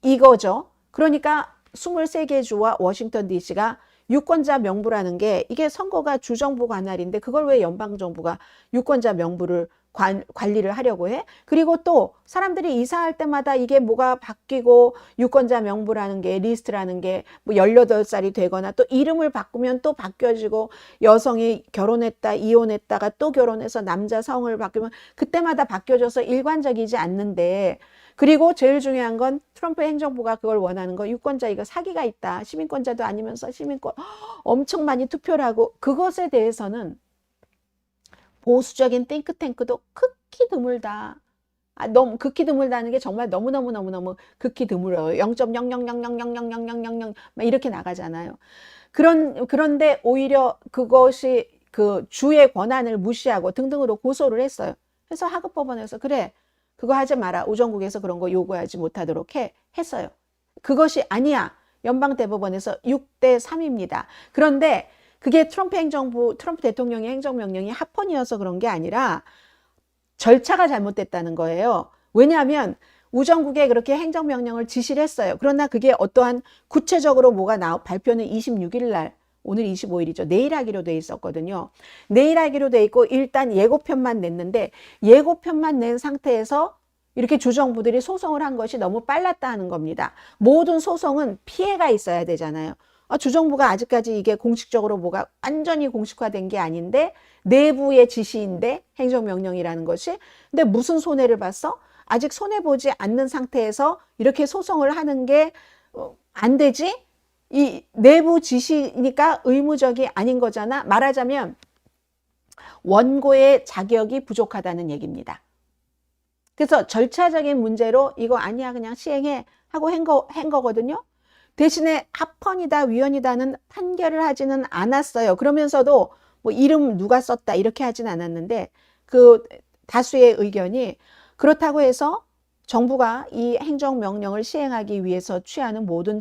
이거죠. 그러니까 23개 주와 워싱턴 DC가 유권자 명부라는 게 이게 선거가 주정부 관할인데 그걸 왜 연방정부가 유권자 명부를 관리를 하려고 해? 그리고 또 사람들이 이사할 때마다 이게 뭐가 바뀌고 유권자 명부라는 게 리스트라는 게 뭐 18살이 되거나 또 이름을 바꾸면 또 바뀌어지고 여성이 결혼했다 이혼했다가 또 결혼해서 남자 성을 바꾸면 그때마다 바뀌어져서 일관적이지 않는데 그리고 제일 중요한 건 트럼프 행정부가 그걸 원하는 거, 유권자 이거 사기가 있다. 시민권자도 아니면서 시민권 엄청 많이 투표를 하고, 그것에 대해서는 보수적인 띵크탱크도 극히 드물다. 너무 극히 드물다는 게 정말 너무너무 극히 드물어요. 0.00000000000 막 이렇게 나가잖아요. 그런데 오히려 그것이 그 주의 권한을 무시하고 등등으로 고소를 했어요. 그래서 하급법원에서 그래, 그거 하지 마라. 우정국에서 그런 거 요구하지 못하도록 했어요. 그것이 아니야. 연방대법원에서 6대 3입니다. 그런데 그게 트럼프 대통령의 행정명령이 합헌이어서 그런 게 아니라 절차가 잘못됐다는 거예요. 왜냐하면 우정국에 그렇게 행정명령을 지시를 했어요. 그러나 그게 어떠한 구체적으로 발표는 26일 날, 오늘 25일이죠. 내일 하기로 돼 있었거든요. 내일 하기로 돼 있고 일단 예고편만 냈는데, 예고편만 낸 상태에서 이렇게 주정부들이 소송을 한 것이 너무 빨랐다는 겁니다. 모든 소송은 피해가 있어야 되잖아요. 주정부가 아직까지 이게 공식적으로 뭐가 완전히 공식화된 게 아닌데 내부의 지시인데 행정명령이라는 것이, 근데 무슨 손해를 봤어? 아직 손해보지 않는 상태에서 이렇게 소송을 하는 게 안 되지? 이 내부 지시니까 의무적이 아닌 거잖아. 말하자면 원고의 자격이 부족하다는 얘기입니다. 그래서 절차적인 문제로 이거 아니야 그냥 시행해 하고 한 거거든요. 대신에 합헌이다 위헌이다는 판결을 하지는 않았어요. 그러면서도 뭐 이름 누가 썼다 이렇게 하진 않았는데, 그 다수의 의견이 그렇다고 해서 정부가 이 행정명령을 시행하기 위해서 취하는 모든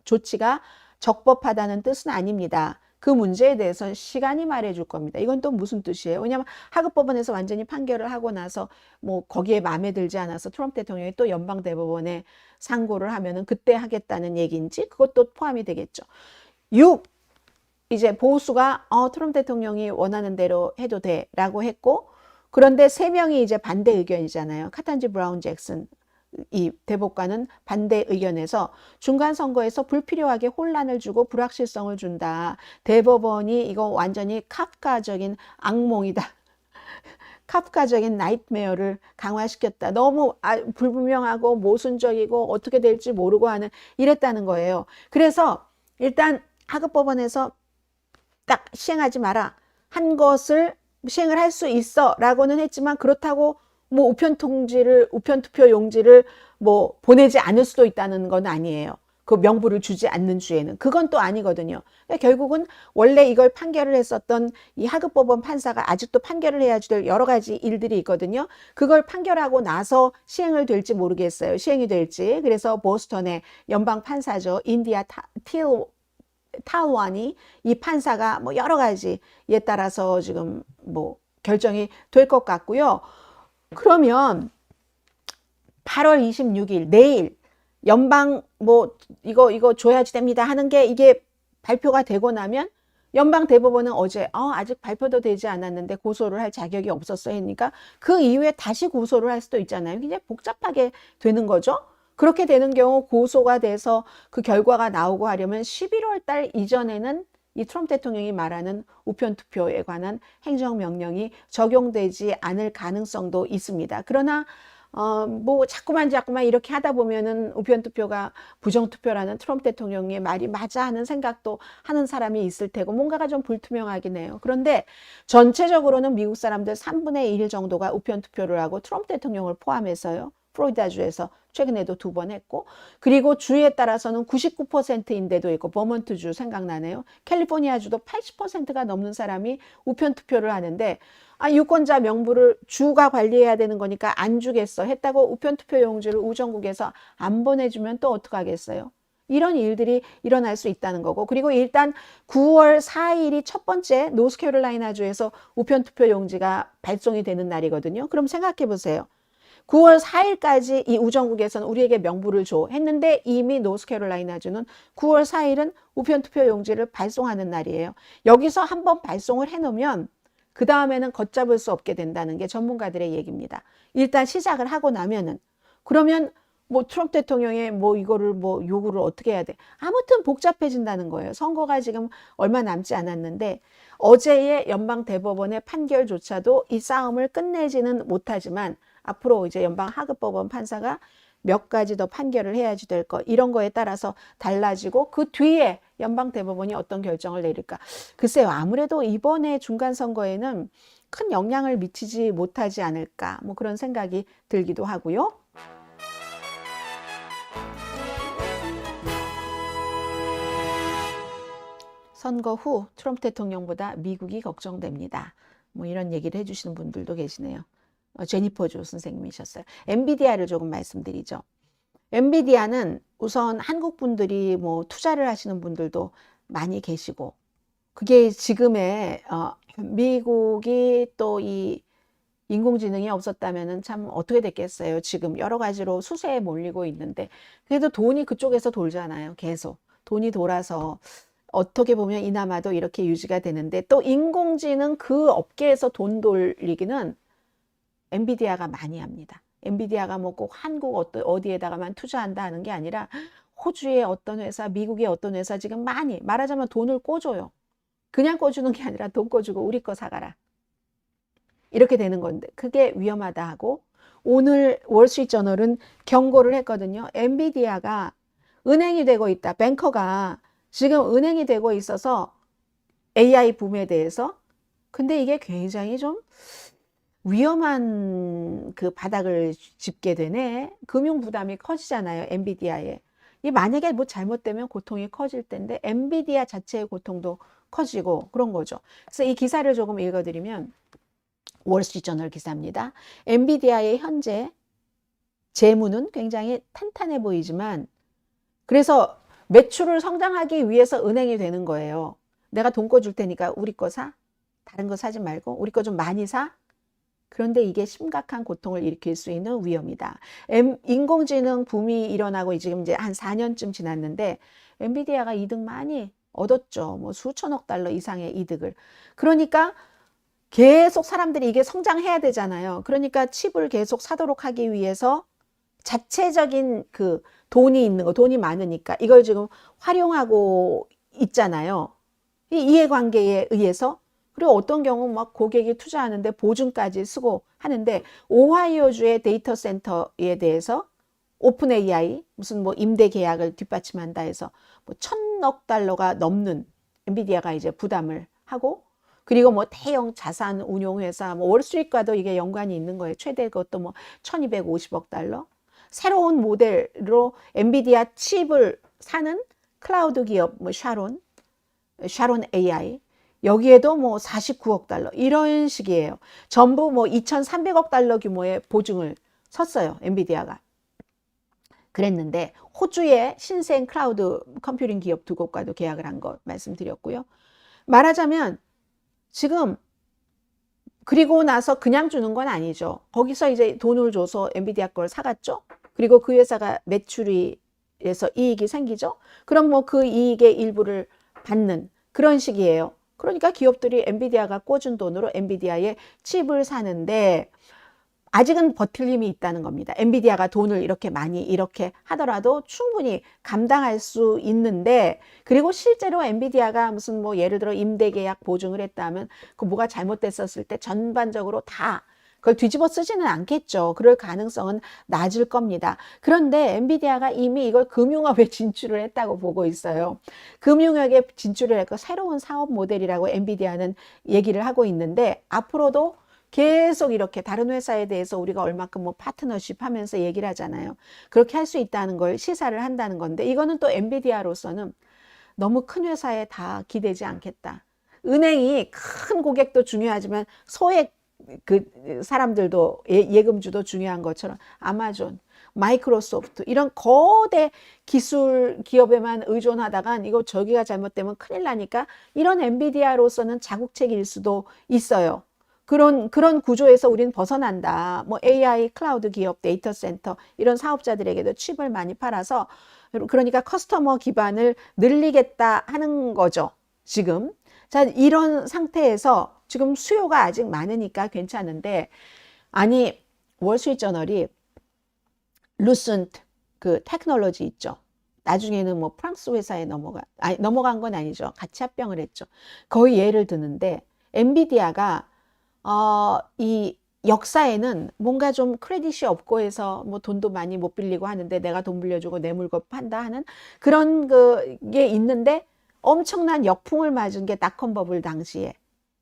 조치가 적법하다는 뜻은 아닙니다. 그 문제에 대해서는 시간이 말해줄 겁니다. 이건 또 무슨 뜻이에요? 왜냐하면 하급법원에서 완전히 판결을 하고 나서 뭐 거기에 마음에 들지 않아서 트럼프 대통령이 또 연방대법원에 상고를 하면은 그때 하겠다는 얘기인지 그것도 포함이 되겠죠. 6. 이제 보수가 트럼프 대통령이 원하는 대로 해도 돼라고 했고, 그런데 3명이 이제 반대 의견이잖아요. 카탄지 브라운 잭슨 이 대법관은 반대 의견에서 중간 선거에서 불필요하게 혼란을 주고 불확실성을 준다. 대법원이 이거 완전히 카프카적인 악몽이다. 카프카적인 나이트메어를 강화시켰다. 너무 불분명하고 모순적이고 어떻게 될지 모르고 하는 이랬다는 거예요. 그래서 일단 하급법원에서 딱 시행하지 마라. 한 것을 시행을 할 수 있어 라고는 했지만, 그렇다고 뭐 우편 투표 용지를 뭐 보내지 않을 수도 있다는 건 아니에요. 그 명부를 주지 않는 주에는. 그건 또 아니거든요. 그러니까 결국은 원래 이걸 판결을 했었던 이 하급법원 판사가 아직도 판결을 해야지 될 여러 가지 일들이 있거든요. 그걸 판결하고 나서 시행을 될지 모르겠어요. 시행이 될지. 그래서 보스턴의 연방 판사죠. 인디아 탈완이 이 판사가 뭐 여러 가지에 따라서 지금 뭐 결정이 될 것 같고요. 그러면 8월 26일 내일 연방 뭐 이거 줘야지 됩니다 하는 게 이게 발표가 되고 나면 연방 대법원은 어제 아직 발표도 되지 않았는데 고소를 할 자격이 없었어 했으니까 그 이후에 다시 고소를 할 수도 있잖아요. 굉장히 복잡하게 되는 거죠. 그렇게 되는 경우 고소가 돼서 그 결과가 나오고 하려면 11월 달 이전에는 이 트럼프 대통령이 말하는 우편 투표에 관한 행정명령이 적용되지 않을 가능성도 있습니다. 그러나 뭐 자꾸만 이렇게 하다 보면은 우편 투표가 부정투표라는 트럼프 대통령의 말이 맞아 하는 생각도 하는 사람이 있을 테고 뭔가가 좀 불투명하긴 해요. 그런데 전체적으로는 미국 사람들 3분의 1 정도가 우편 투표를 하고, 트럼프 대통령을 포함해서요. 플로리다주에서 최근에도 2번 했고, 그리고 주에 따라서는 99%인데도 있고, 버몬트주 생각나네요. 캘리포니아주도 80%가 넘는 사람이 우편 투표를 하는데, 유권자 명부를 주가 관리해야 되는 거니까 안 주겠어 했다고 우편 투표 용지를 우정국에서 안 보내주면 또 어떡하겠어요? 이런 일들이 일어날 수 있다는 거고, 그리고 일단 9월 4일이 첫 번째 노스캐롤라이나주에서 우편 투표 용지가 발송이 되는 날이거든요. 그럼 생각해 보세요. 9월 4일까지 이 우정국에서는 우리에게 명부를 줘 했는데, 이미 노스캐롤라이나주는 9월 4일은 우편투표 용지를 발송하는 날이에요. 여기서 한번 발송을 해놓으면 그 다음에는 걷잡을 수 없게 된다는 게 전문가들의 얘기입니다. 일단 시작을 하고 나면은, 그러면 뭐 트럼프 대통령의 뭐 이거를 뭐 요구를 어떻게 해야 돼? 아무튼 복잡해진다는 거예요. 선거가 지금 얼마 남지 않았는데, 어제의 연방 대법원의 판결조차도 이 싸움을 끝내지는 못하지만 앞으로 이제 연방하급법원 판사가 몇 가지 더 판결을 해야지 될 것, 이런 거에 따라서 달라지고 그 뒤에 연방대법원이 어떤 결정을 내릴까. 글쎄요, 아무래도 이번에 중간선거에는 큰 영향을 미치지 못하지 않을까, 뭐 그런 생각이 들기도 하고요. 선거 후 트럼프 대통령보다 미국이 걱정됩니다. 뭐 이런 얘기를 해주시는 분들도 계시네요. 제니퍼 조 선생님이셨어요. 엔비디아를 조금 말씀드리죠. 엔비디아는 우선 한국 분들이 뭐 투자를 하시는 분들도 많이 계시고, 그게 지금의 미국이 또 이 인공지능이 없었다면은 참 어떻게 됐겠어요. 지금 여러 가지로 수세에 몰리고 있는데, 그래도 돈이 그쪽에서 돌잖아요. 계속 돈이 돌아서 어떻게 보면 이나마도 이렇게 유지가 되는데, 또 인공지능 그 업계에서 돈 돌리기는 엔비디아가 많이 합니다. 엔비디아가 뭐 꼭 한국 어디에다가만 투자한다 하는 게 아니라 호주의 어떤 회사, 미국의 어떤 회사 지금 많이 말하자면 돈을 꿔줘요. 그냥 꿔주는 게 아니라 돈 꿔주고 우리 거 사가라. 이렇게 되는 건데 그게 위험하다 하고, 오늘 월스트리트저널은 경고를 했거든요. 엔비디아가 은행이 되고 있다. 뱅커가 지금 은행이 되고 있어서 AI 붐에 대해서, 근데 이게 굉장히 좀 위험한 그 바닥을 짚게 되네. 금융 부담이 커지잖아요, 엔비디아에. 이 만약에 뭐 잘못되면 고통이 커질 텐데 엔비디아 자체의 고통도 커지고 그런 거죠. 그래서 이 기사를 조금 읽어드리면, 월스트리트저널 기사입니다. 엔비디아의 현재 재무는 굉장히 탄탄해 보이지만, 그래서 매출을 성장하기 위해서 은행이 되는 거예요. 내가 돈 꿔줄 테니까 우리 거 사? 다른 거 사지 말고 우리 거 좀 많이 사? 그런데 이게 심각한 고통을 일으킬 수 있는 위험이다. 인공지능 붐이 일어나고 지금 이제 한 4년쯤 지났는데 엔비디아가 이득 많이 얻었죠. 뭐 수천억 달러 이상의 이득을. 그러니까 계속 사람들이 이게 성장해야 되잖아요. 그러니까 칩을 계속 사도록 하기 위해서 자체적인 그 돈이 있는 거, 돈이 많으니까 이걸 지금 활용하고 있잖아요. 이 이해관계에 의해서. 그리고 어떤 경우 막 고객이 투자하는데 보증까지 쓰고 하는데, 오하이오주의 데이터 센터에 대해서 오픈 AI 무슨 뭐 임대 계약을 뒷받침한다 해서 뭐 1,000억 달러가 넘는 엔비디아가 이제 부담을 하고, 그리고 뭐 대형 자산 운용 회사 뭐 월스트리트과도 이게 연관이 있는 거예요. 최대 그것도 뭐 1,250억 달러. 새로운 모델로 엔비디아 칩을 사는 클라우드 기업 뭐 샤론 AI, 여기에도 뭐 49억 달러 이런 식이에요. 전부 뭐 2,300억 달러 규모의 보증을 섰어요, 엔비디아가. 그랬는데 호주의 신생 클라우드 컴퓨팅 기업 2곳과도 계약을 한 거 말씀드렸고요. 말하자면 지금, 그리고 나서 그냥 주는 건 아니죠. 거기서 이제 돈을 줘서 엔비디아 걸 사갔죠. 그리고 그 회사가 매출에서 이익이 생기죠. 그럼 뭐 그 이익의 일부를 받는 그런 식이에요. 그러니까 기업들이 엔비디아가 꿔준 돈으로 엔비디아의 칩을 사는데 아직은 버틸 힘이 있다는 겁니다. 엔비디아가 돈을 이렇게 많이 이렇게 하더라도 충분히 감당할 수 있는데, 그리고 실제로 엔비디아가 무슨 뭐 예를 들어 임대계약 보증을 했다면 그 뭐가 잘못됐었을 때 전반적으로 다 그걸 뒤집어 쓰지는 않겠죠. 그럴 가능성은 낮을 겁니다. 그런데 엔비디아가 이미 이걸 금융업에 진출을 했다고 보고 있어요. 금융업에 진출을 했고 새로운 사업 모델이라고 엔비디아는 얘기를 하고 있는데, 앞으로도 계속 이렇게 다른 회사에 대해서 우리가 얼마큼 뭐 파트너십 하면서 얘기를 하잖아요. 그렇게 할 수 있다는 걸 시사를 한다는 건데, 이거는 또 엔비디아로서는 너무 큰 회사에 다 기대지 않겠다. 은행이 큰 고객도 중요하지만 소액 그 사람들도 예금주도 중요한 것처럼 아마존, 마이크로소프트 이런 거대 기술 기업에만 의존하다간 이거 저기가 잘못되면 큰일 나니까 이런 엔비디아로서는 자국책일 수도 있어요. 그런 구조에서 우리는 벗어난다. 뭐 AI, 클라우드 기업, 데이터 센터 이런 사업자들에게도 칩을 많이 팔아서, 그러니까 커스터머 기반을 늘리겠다 하는 거죠, 지금. 자, 이런 상태에서 지금 수요가 아직 많으니까 괜찮은데, 아니 월스트리트저널이 루센트 그 테크놀로지 있죠. 나중에는 뭐 프랑스 회사에 넘어간 건 아니죠. 같이 합병을 했죠. 거의 예를 드는데 엔비디아가 이 역사에는 뭔가 좀 크레딧이 없고 해서 뭐 돈도 많이 못 빌리고 하는데 내가 돈 빌려주고 내 물건 판다 하는 그런 게 있는데 엄청난 역풍을 맞은 게 닷컴 버블 당시에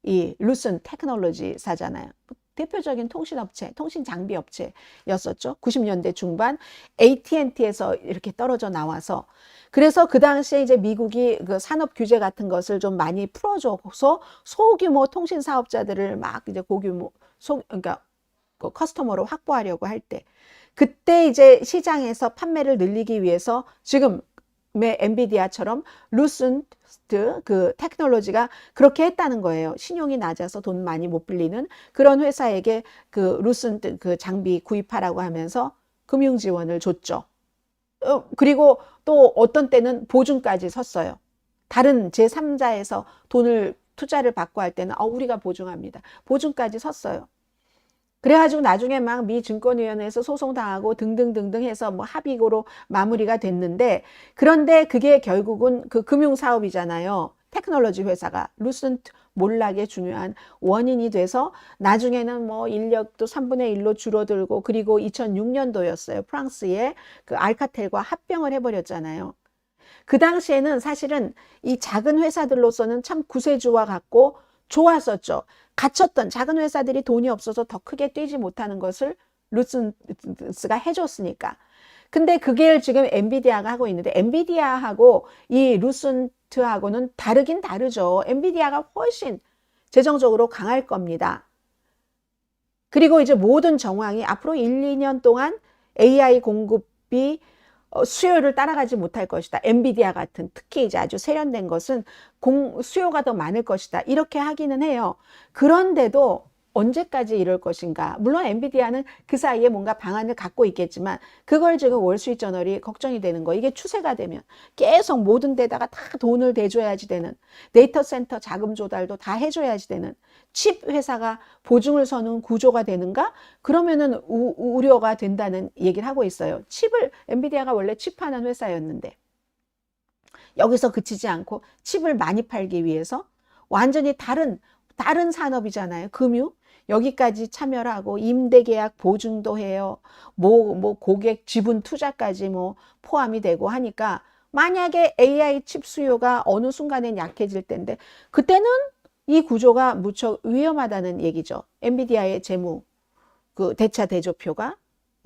이 루슨 테크놀로지사잖아요. 대표적인 통신업체, 통신 장비 업체였었죠. 90년대 중반 AT&T에서 이렇게 떨어져 나와서 그래서 그 당시에 이제 미국이 그 산업 규제 같은 것을 좀 많이 풀어줘서 소규모 통신 사업자들을 막 이제 고규모 그러니까 그 커스터머로 확보하려고 할 때 그때 이제 시장에서 판매를 늘리기 위해서 지금의 엔비디아처럼 루슨트 그 테크놀로지가 그렇게 했다는 거예요. 신용이 낮아서 돈 많이 못 빌리는 그런 회사에게 그 루슨트 그 장비 구입하라고 하면서 금융 지원을 줬죠. 그리고 또 어떤 때는 보증까지 섰어요. 다른 제3자에서 돈을 투자를 받고 할 때는 우리가 보증합니다. 보증까지 섰어요. 그래가지고 나중에 막 미 증권위원회에서 소송당하고 등등등등 해서 뭐 합의고로 마무리가 됐는데 그런데 그게 결국은 그 금융사업이잖아요. 테크놀로지 회사가 루슨트 몰락의 중요한 원인이 돼서 나중에는 뭐 인력도 3분의 1로 줄어들고 그리고 2006년도였어요. 프랑스의 그 알카텔과 합병을 해버렸잖아요. 그 당시에는 사실은 이 작은 회사들로서는 참 구세주와 같고 좋았었죠. 갇혔던 작은 회사들이 돈이 없어서 더 크게 뛰지 못하는 것을 루슨스가 해줬으니까. 근데 그게 지금 엔비디아가 하고 있는데 엔비디아하고 이 루슨트하고는 다르긴 다르죠. 엔비디아가 훨씬 재정적으로 강할 겁니다. 그리고 이제 모든 정황이 앞으로 1, 2년 동안 AI 공급이 수요를 따라가지 못할 것이다. 엔비디아 같은 특히 이제 아주 세련된 것은 수요가 더 많을 것이다. 이렇게 하기는 해요. 그런데도 언제까지 이럴 것인가. 물론 엔비디아는 그 사이에 뭔가 방안을 갖고 있겠지만 그걸 지금 월스트리트저널이 걱정이 되는 거. 이게 추세가 되면 계속 모든 데다가 다 돈을 대줘야지 되는 데이터 센터 자금 조달도 다 해줘야지 되는 칩 회사가 보증을 서는 구조가 되는가? 그러면은 우려가 된다는 얘기를 하고 있어요. 엔비디아가 원래 칩하는 회사였는데 여기서 그치지 않고 칩을 많이 팔기 위해서 완전히 다른 산업이잖아요. 금융. 여기까지 참여를 하고 임대계약 보증도 해요. 뭐 고객 지분 투자까지 뭐 포함이 되고 하니까 만약에 AI 칩 수요가 어느 순간엔 약해질 텐데 그때는 이 구조가 무척 위험하다는 얘기죠. 엔비디아의 재무 그 대차 대조표가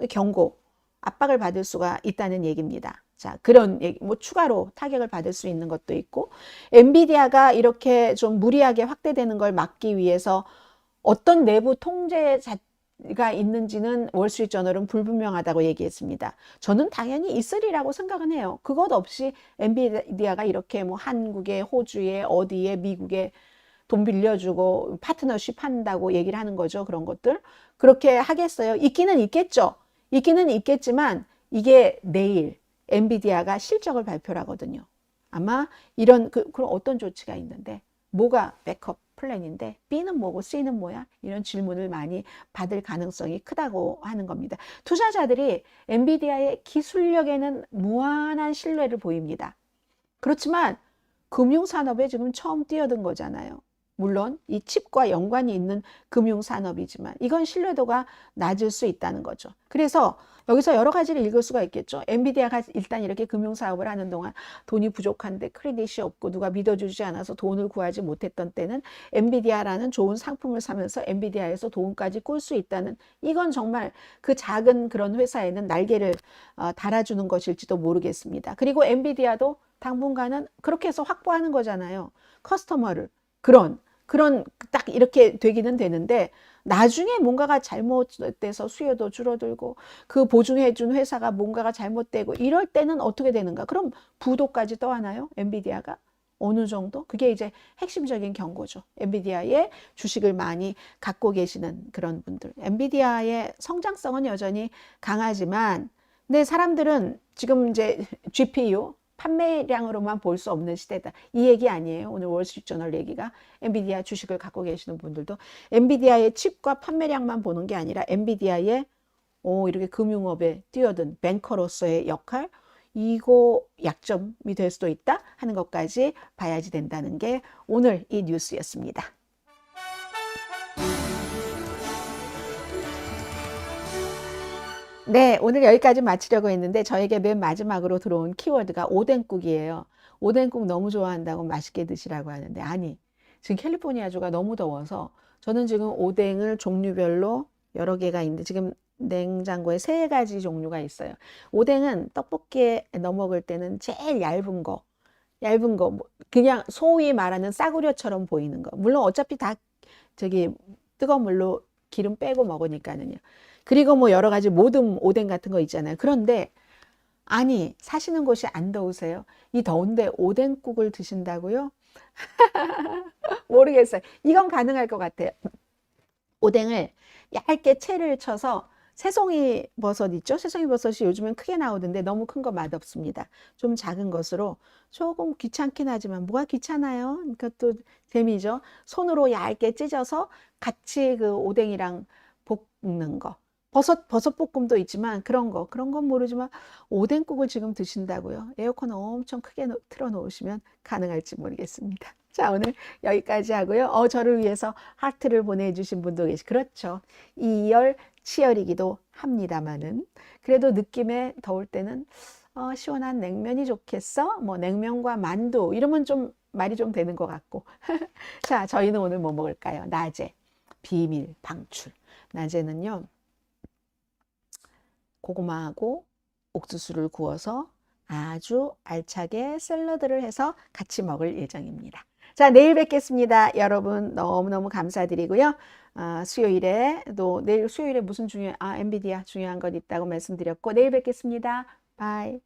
경고 압박을 받을 수가 있다는 얘기입니다. 자, 그런 얘기, 뭐 추가로 타격을 받을 수 있는 것도 있고 엔비디아가 이렇게 좀 무리하게 확대되는 걸 막기 위해서 어떤 내부 통제가 있는지는 월스트리트저널은 불분명하다고 얘기했습니다. 저는 당연히 있으리라고 생각은 해요. 그것 없이 엔비디아가 이렇게 뭐 한국에, 호주에, 어디에, 미국에 돈 빌려주고 파트너십 한다고 얘기를 하는 거죠. 그런 것들. 그렇게 하겠어요. 있기는 있겠죠. 있기는 있겠지만 이게 내일 엔비디아가 실적을 발표를 하거든요. 아마 이런 그런 어떤 조치가 있는데 뭐가 백업 플랜인데 B는 뭐고 C는 뭐야? 이런 질문을 많이 받을 가능성이 크다고 하는 겁니다. 투자자들이 엔비디아의 기술력에는 무한한 신뢰를 보입니다. 그렇지만 금융산업에 지금 처음 뛰어든 거잖아요. 물론 이 칩과 연관이 있는 금융산업이지만 이건 신뢰도가 낮을 수 있다는 거죠. 그래서 여기서 여러 가지를 읽을 수가 있겠죠. 엔비디아가 일단 이렇게 금융사업을 하는 동안 돈이 부족한데 크레딧이 없고 누가 믿어주지 않아서 돈을 구하지 못했던 때는 엔비디아라는 좋은 상품을 사면서 엔비디아에서 돈까지 꿀 수 있다는 이건 정말 그 작은 그런 회사에는 날개를 달아주는 것일지도 모르겠습니다. 그리고 엔비디아도 당분간은 그렇게 해서 확보하는 거잖아요. 커스터머를. 그런 딱 이렇게 되기는 되는데 나중에 뭔가가 잘못돼서 수요도 줄어들고 그 보증해준 회사가 뭔가가 잘못되고 이럴 때는 어떻게 되는가? 그럼 부도까지 떠하나요? 엔비디아가? 어느 정도? 그게 이제 핵심적인 경고죠. 엔비디아의 주식을 많이 갖고 계시는 그런 분들. 엔비디아의 성장성은 여전히 강하지만 근데 사람들은 지금 이제 GPU 판매량으로만 볼 수 없는 시대다. 이 얘기 아니에요. 오늘 월스트리트저널 얘기가 엔비디아 주식을 갖고 계시는 분들도 엔비디아의 칩과 판매량만 보는 게 아니라 엔비디아의 이렇게 금융업에 뛰어든 뱅커로서의 역할 이거 약점이 될 수도 있다 하는 것까지 봐야지 된다는 게 오늘 이 뉴스였습니다. 네, 오늘 여기까지 마치려고 했는데 저에게 맨 마지막으로 들어온 키워드가 오뎅국이에요. 오뎅국 너무 좋아한다고 맛있게 드시라고 하는데 아니, 지금 캘리포니아주가 너무 더워서 저는 지금 오뎅을 종류별로 여러 개가 있는데 지금 냉장고에 3가지 종류가 있어요. 오뎅은 떡볶이에 넣어 먹을 때는 제일 얇은 거, 뭐 그냥 소위 말하는 싸구려처럼 보이는 거. 물론 어차피 다 저기 뜨거운 물로 기름 빼고 먹으니까는요. 그리고 뭐 여러 가지 모듬 오뎅 같은 거 있잖아요. 그런데 아니 사시는 곳이 안 더우세요? 이 더운데 오뎅국을 드신다고요? 모르겠어요. 이건 가능할 것 같아요. 오뎅을 얇게 채를 쳐서 새송이 버섯 있죠? 새송이 버섯이 요즘엔 크게 나오던데 너무 큰 거 맛없습니다. 좀 작은 것으로 조금 귀찮긴 하지만 뭐가 귀찮아요? 그것도 재미죠. 손으로 얇게 찢어서 같이 그 오뎅이랑 볶는 거. 버섯 볶음도 있지만 그런 건 모르지만 오뎅국을 지금 드신다고요? 에어컨 엄청 크게 틀어 놓으시면 가능할지 모르겠습니다. 자, 오늘 여기까지 하고요. 저를 위해서 하트를 보내주신 분도 그렇죠. 이열 치열이기도 합니다만은 그래도 느낌에 더울 때는 시원한 냉면이 좋겠어? 뭐 냉면과 만두 이러면 좀 말이 좀 되는 것 같고. 자, 저희는 오늘 뭐 먹을까요? 낮에 비밀 방출. 낮에는요. 고구마하고 옥수수를 구워서 아주 알차게 샐러드를 해서 같이 먹을 예정입니다. 자, 내일 뵙겠습니다. 여러분 너무너무 감사드리고요. 수요일에 또 내일 수요일에 무슨 엔비디아 중요한 것 있다고 말씀드렸고 내일 뵙겠습니다. 바이.